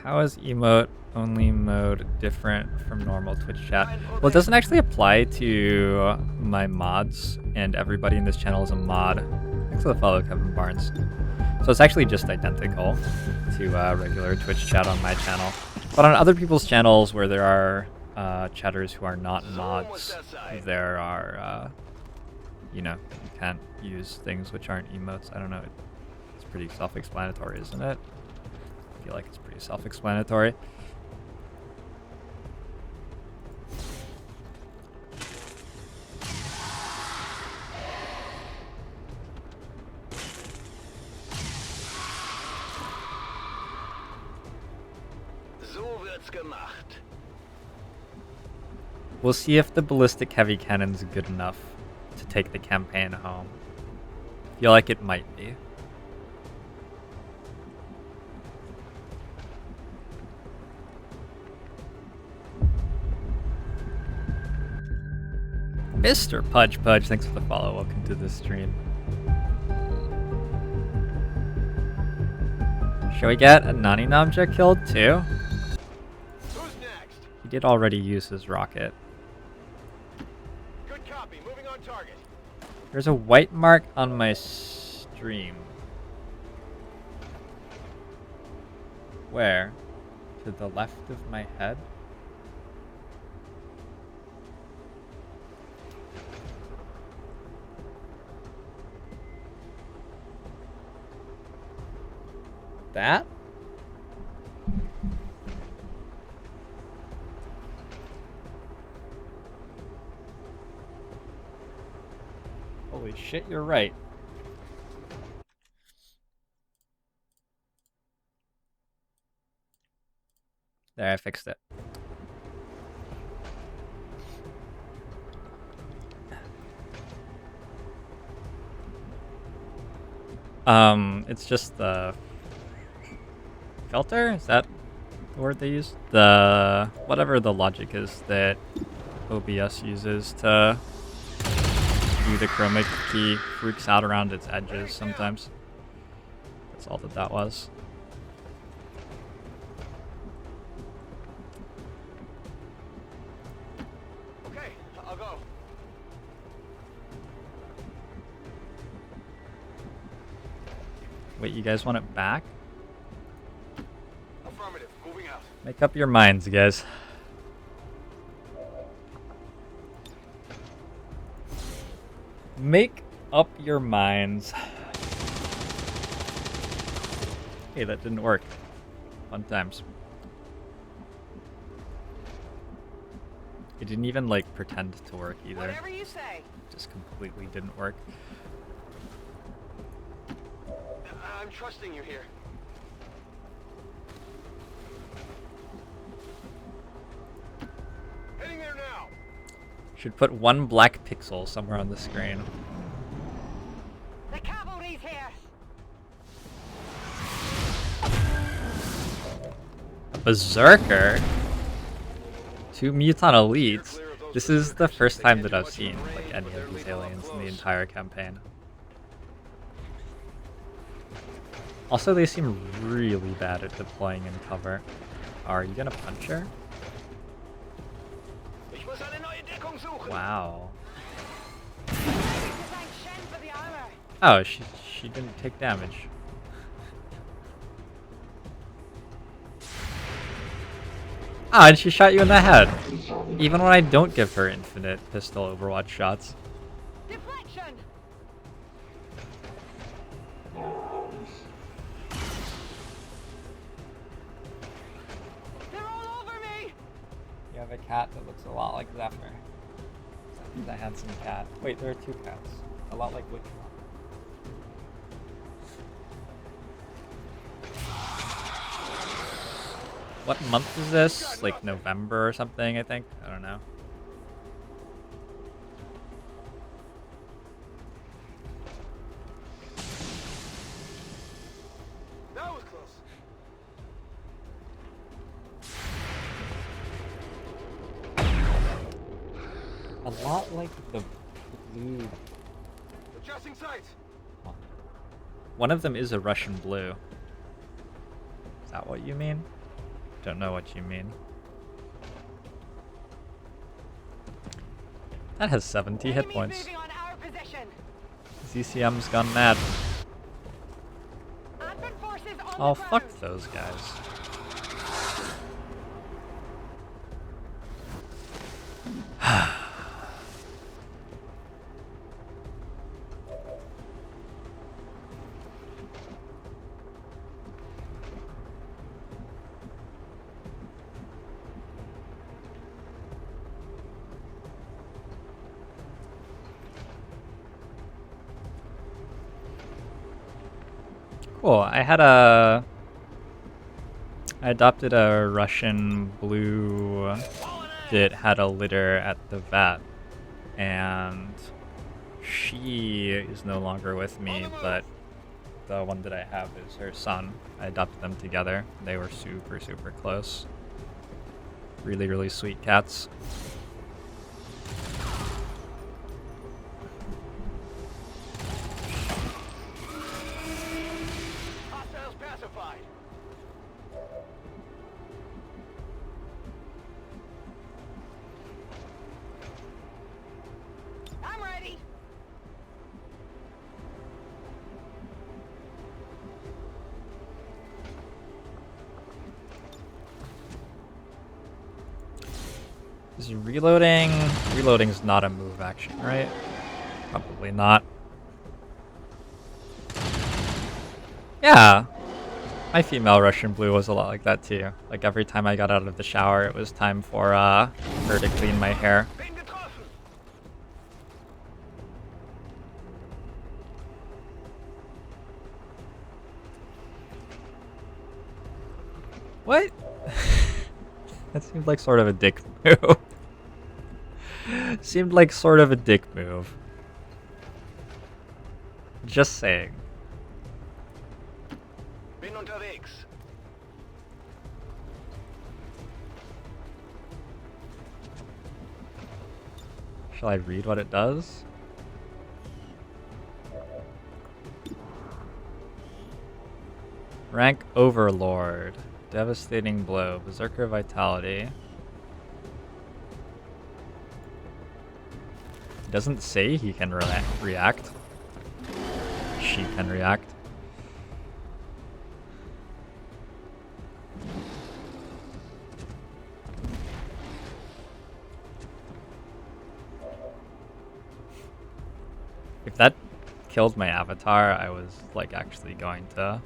How is emote only mode different from normal Twitch chat? Well, it doesn't actually apply to my mods, and everybody in this channel is a mod. Thanks for the follow, Kevin Barnes. So it's actually just identical to regular Twitch chat on my channel. But on other people's channels where there are chatters who are not mods, there are, you know, you can't use things which aren't emotes. I don't know. It's pretty self-explanatory, isn't it? I feel like it's pretty self-explanatory. So wird's gemacht. We'll see if the ballistic heavy cannon's good enough to take the campaign home. I feel like it might be. Mr. Pudge Pudge, thanks for the follow. Welcome to the stream. Shall we get a Nani Namja killed too? Who's next? He did already use his rocket. Good copy. Moving on target. There's a white mark on my stream. Where? To the left of my head? That? Holy shit, you're right. There, I fixed it. It's just the filter? Is that the word they use? The whatever the logic is that OBS uses to do the chroma key freaks out around its edges sometimes. That's all that was. Okay, I'll go. Wait, you guys want it back? Affirmative. Moving out. Make up your minds, guys. Make up your minds. Hey, that didn't work. Fun times. It didn't even like pretend to work either. Whatever you say. Just completely didn't work. I'm trusting you here. Heading there now. Should put one black pixel somewhere on the screen. The cavalry's here. Berserker? 2 Mutant Elites? This is the first time that I've seen like any of these aliens in the entire campaign. Also, they seem really bad at deploying in cover. Are you gonna punch her? Wow. Oh, she didn't take damage. Ah, and she shot you in the head. Even when I don't give her infinite pistol Overwatch shots. Deflection. They're all over me. You have a cat that looks a lot like Zephyr. Zephyr's a handsome cat. Wait, there are 2 cats. A lot like which one? What month is this? Like November or something, I think? I don't know. That was close. A lot like the blue. Adjusting sights. One of them is a Russian blue. Is that what you mean? Don't know what you mean. That has 70 hit points. ZCM's gone mad. Oh, fuck those guys. Cool. I adopted a Russian blue that had a litter at the vet, and she is no longer with me, but the one that I have is her son. I adopted them together. They were super, super close. Really, really sweet cats. Is reloading? Reloading's not a move action, right? Probably not. Yeah. My female Russian blue was a lot like that too. Like every time I got out of the shower, it was time for her to clean my hair. What? That seemed like sort of a dick move. Seemed like sort of a dick move. Just saying. Bin unterwegs. Shall I read what it does? Rank Overlord. Devastating blow. Berserker vitality. It doesn't say he can react. She can react. If that killed my avatar, I was like actually going to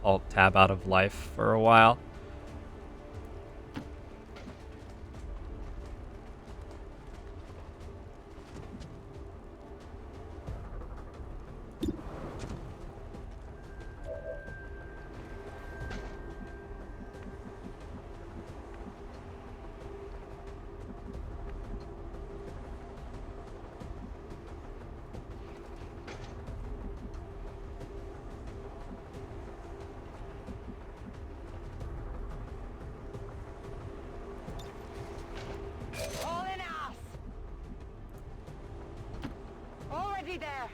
alt tab out of life for a while. All in us! Already there!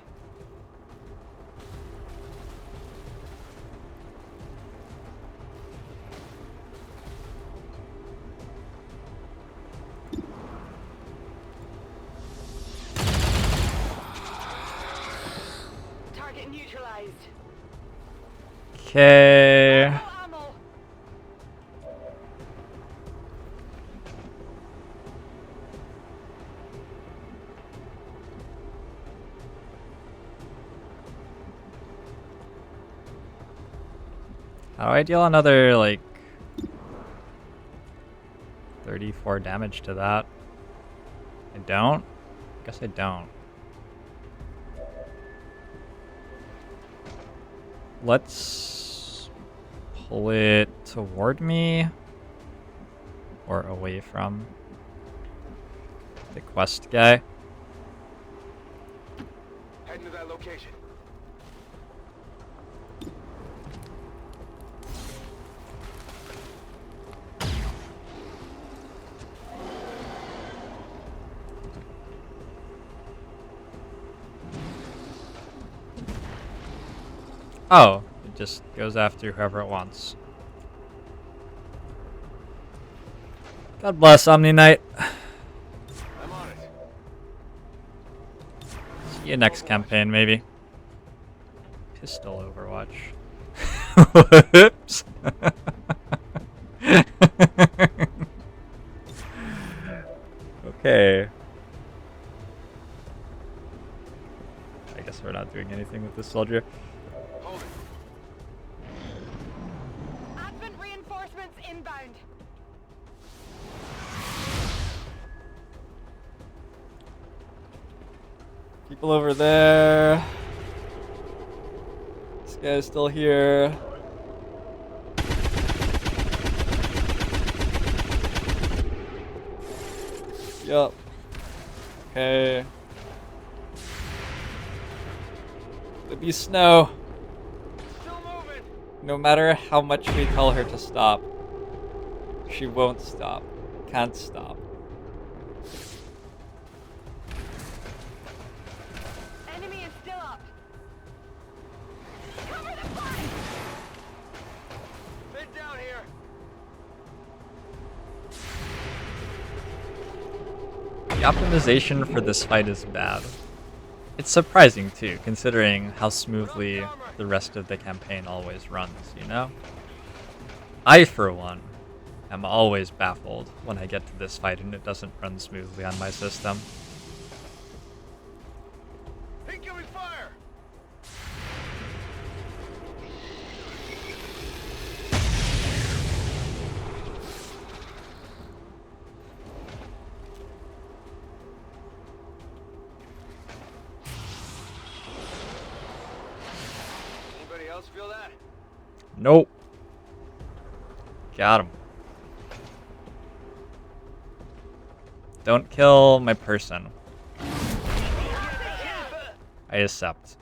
Target neutralized. Okay. Ammo! How do I deal another, like, 34 damage to that? I don't? Guess I don't. Let's pull it toward me or away from the quest guy. Heading to that location. Oh, it just goes after whoever it wants. God bless Omni Knight. I'm on it. See you next campaign, maybe. Pistol Overwatch. Whoops. Okay. I guess we're not doing anything with this soldier. Hold it. Advent reinforcements inbound. People over there. This guy's still here. Yup. Okay. Let me snow. Still moving. No matter how much we tell her to stop, she won't stop. Can't stop. Enemy is still up. Cover the flank! Bid down here. The optimization for this fight is bad. It's surprising too, considering how smoothly the rest of the campaign always runs, you know? I, for one, am always baffled when I get to this fight and it doesn't run smoothly on my system. Incoming fire. Anybody else feel that? Nope. Got him. Don't kill my person. I accept.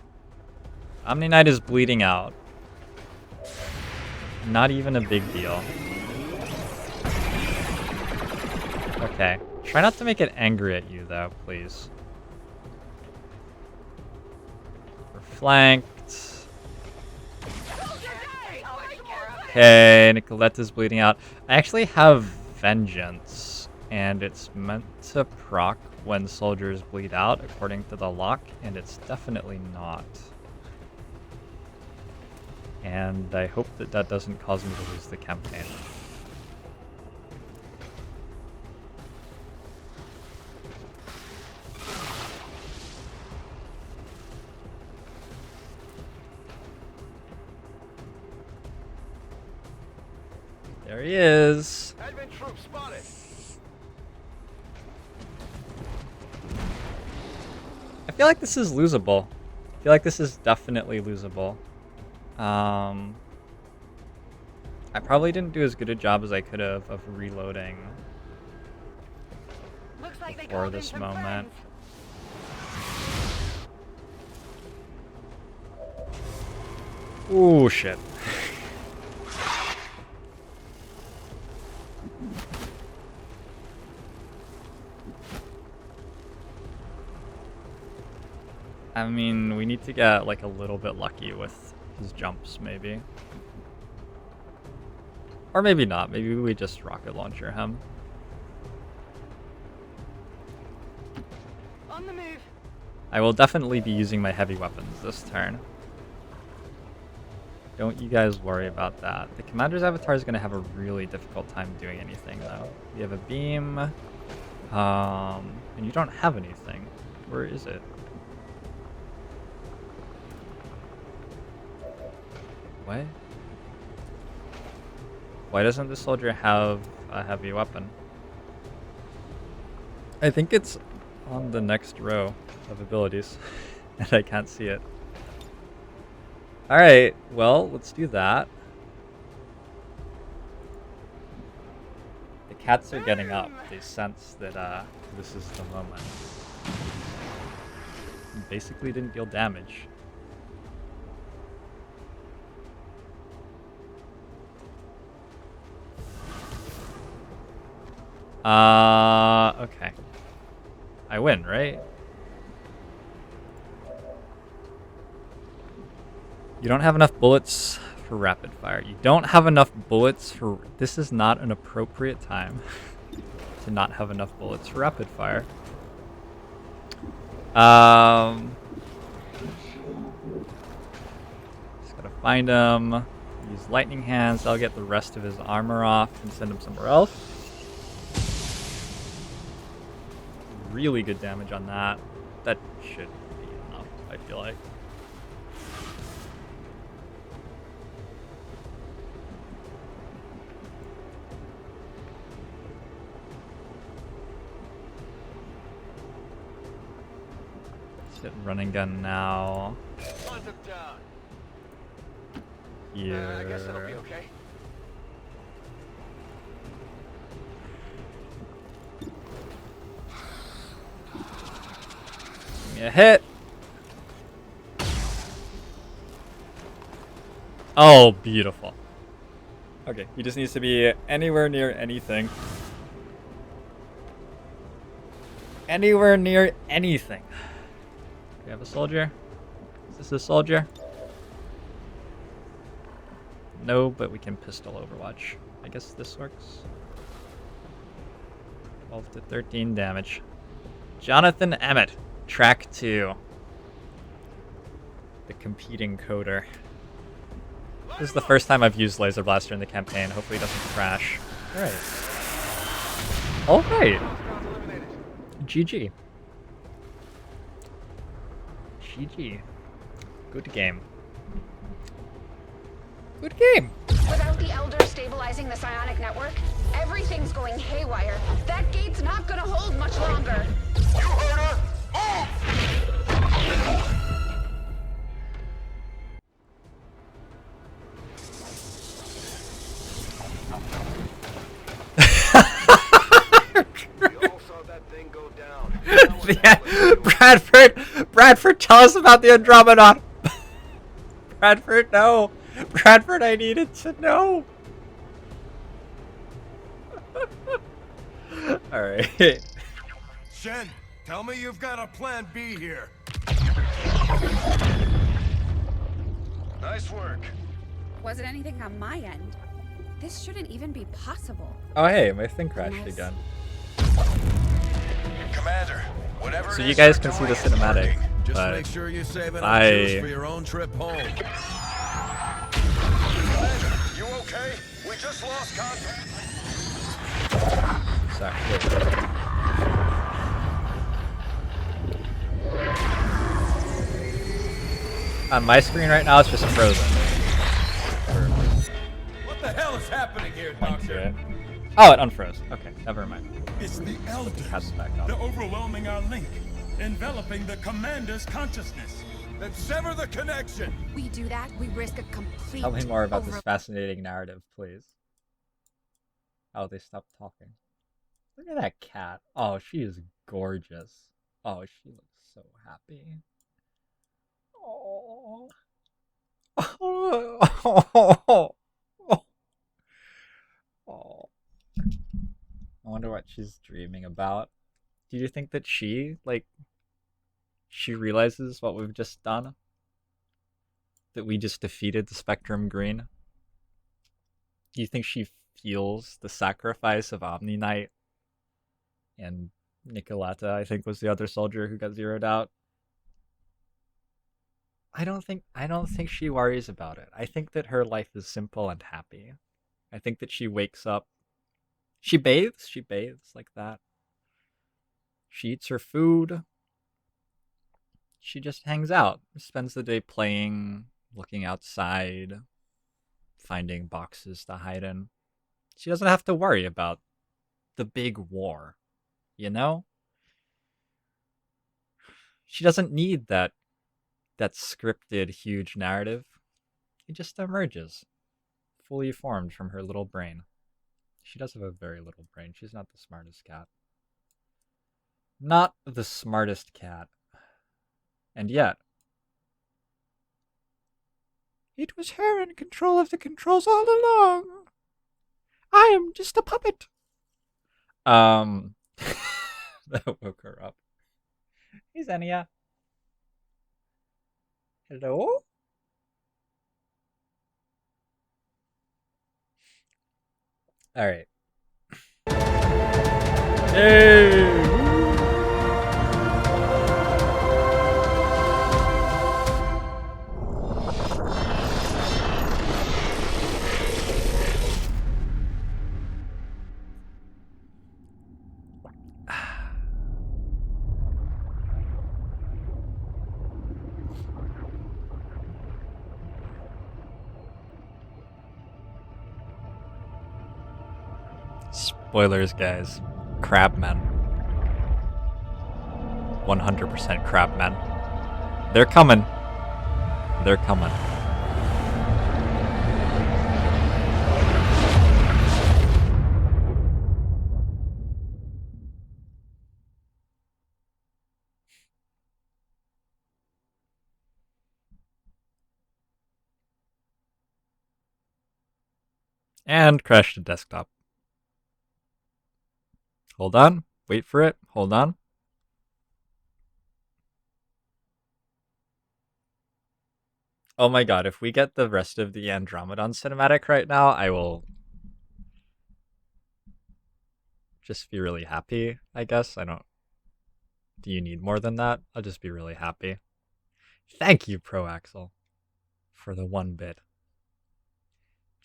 Omni Knight is bleeding out. Not even a big deal. Okay. Try not to make it angry at you, though, please. We're flanked. Okay, Nicoletta's bleeding out. I actually have Vengeance, and it's meant to proc when soldiers bleed out, according to the lock, and it's definitely not. And I hope that that doesn't cause me to lose the campaign. There he is. Advent troops spotted. I feel like this is losable. I feel like this is definitely losable. I probably didn't do as good a job as I could have of reloading Looks like they before called in this some moment. friends. Ooh, shit. I mean, we need to get like a little bit lucky with his jumps, maybe. Or maybe not. Maybe we just rocket launcher him. On the move. I will definitely be using my heavy weapons this turn. Don't you guys worry about that. The commander's avatar is going to have a really difficult time doing anything, though. You have a beam, and you don't have anything. Where is it? What? Why doesn't the soldier have a heavy weapon? I think it's on the next row of abilities, and I can't see it. Alright, well, let's do that. The cats are getting up. They sense that this is the moment. Basically didn't deal damage. Okay. I win, right? You don't have enough bullets for rapid fire. You don't have enough bullets for... This is not an appropriate time to not have enough bullets for rapid fire. Just gotta find him. Use lightning hands. I'll get the rest of his armor off and send him somewhere else. Really good damage on that. That should be enough, I feel like. Hit running gun now. Hunt him down. Here. I guess that'll be okay. Give me a hit. Oh, beautiful. Okay, he just needs to be anywhere near anything. Anywhere near anything. We have a soldier. Is this a soldier? No, but we can pistol Overwatch. I guess this works. 12 to 13 damage. Jonathan Emmett, track 2. The competing coder. This is the first time I've used Laser Blaster in the campaign. Hopefully it doesn't crash. Alright. Alright. GG. GG. Good game. Good game. Without the Elder stabilizing the psionic network, everything's going haywire. That gate's not gonna hold much longer. You heard her! Bradford, tell us about the Andromedon. Bradford, no. Bradford, I needed to know. Alright. Shen, tell me you've got a plan B here. Nice work. Wasn't anything on my end. This shouldn't even be possible. Oh hey, my thing crashed again. Commander, whatever So it you is guys you're can see doing the is cinematic. working. Just but make sure you save enough juice for your own trip home. Commander, you okay? We just lost contact. Sorry. On my screen right now, it's just frozen. What the hell is happening here, Point to Doctor? it. Oh, it unfroze. Okay, never mind. It's the elders. Cat's back up. They're overwhelming our link, enveloping the commander's consciousness. Then sever the connection. We do that, we risk a complete Tell me more about this fascinating narrative, please. Oh, they stopped talking. Look at that cat. Oh, she is gorgeous. Oh, she looks so happy. Oh. Oh. Oh. I wonder what she's dreaming about. Do you think that she realizes what we've just done? That we just defeated the Spectrum Green? Do you think she feels the sacrifice of Omni Knight and Nicoletta, I think, was the other soldier who got zeroed out? I don't think she worries about it. I think that her life is simple and happy. I think that she wakes up, she bathes like that. She eats her food. She just hangs out, spends the day playing, looking outside, finding boxes to hide in. She doesn't have to worry about the big war, you know? She doesn't need that scripted huge narrative. It just emerges, fully formed from her little brain. She does have a very little brain. She's not the smartest cat. Not the smartest cat. And yet, it was her in control of the controls all along. I am just a puppet. That woke her up. Hey, Xenia. Hello? Alright. Hey! Spoilers, guys. Crabmen. 100% crabmen. They're coming. They're coming. And crash the desktop. Hold on. Wait for it. Hold on. Oh my god, if we get the rest of the Andromedon cinematic right now, I will just be really happy, I guess. I don't... Do you need more than that? I'll just be really happy. Thank you, Proaxle, for the 1 bit.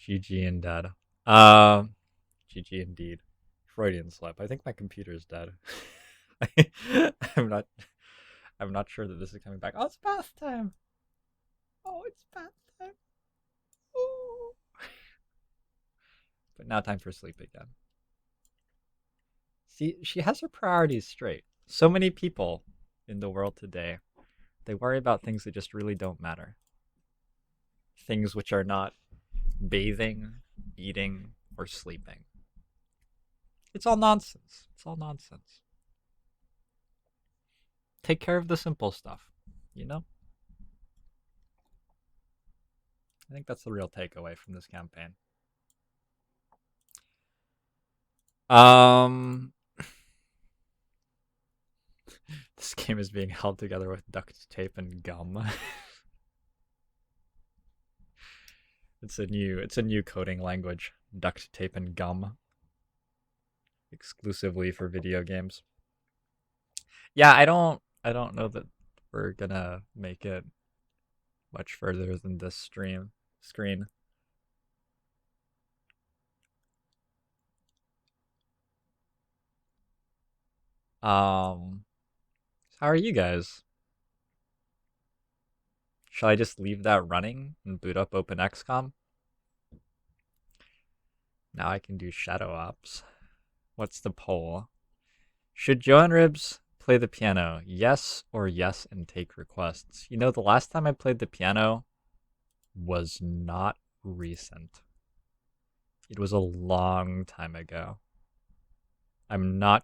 GG and dead. GG indeed. Freudian slip. I think my computer is dead. I'm not sure that this is coming back. Oh, it's bath time. Oh, it's bath time. Ooh. But now time for sleep again. See, she has her priorities straight. So many people in the world today, they worry about things that just really don't matter. Things which are not bathing, eating, or sleeping. It's all nonsense. It's all nonsense. Take care of the simple stuff, you know? I think that's the real takeaway from this campaign. This game is being held together with duct tape and gum. It's a new coding language. Duct tape and gum. Exclusively for video games. Yeah, I don't know that we're gonna make it much further than this screen. How are you guys? Shall I just leave that running and boot up OpenXCom? Now I can do Shadow Ops. What's the poll? Should JoINrbs play the piano? Yes or yes and take requests? You know, the last time I played the piano was not recent. It was a long time ago. I'm not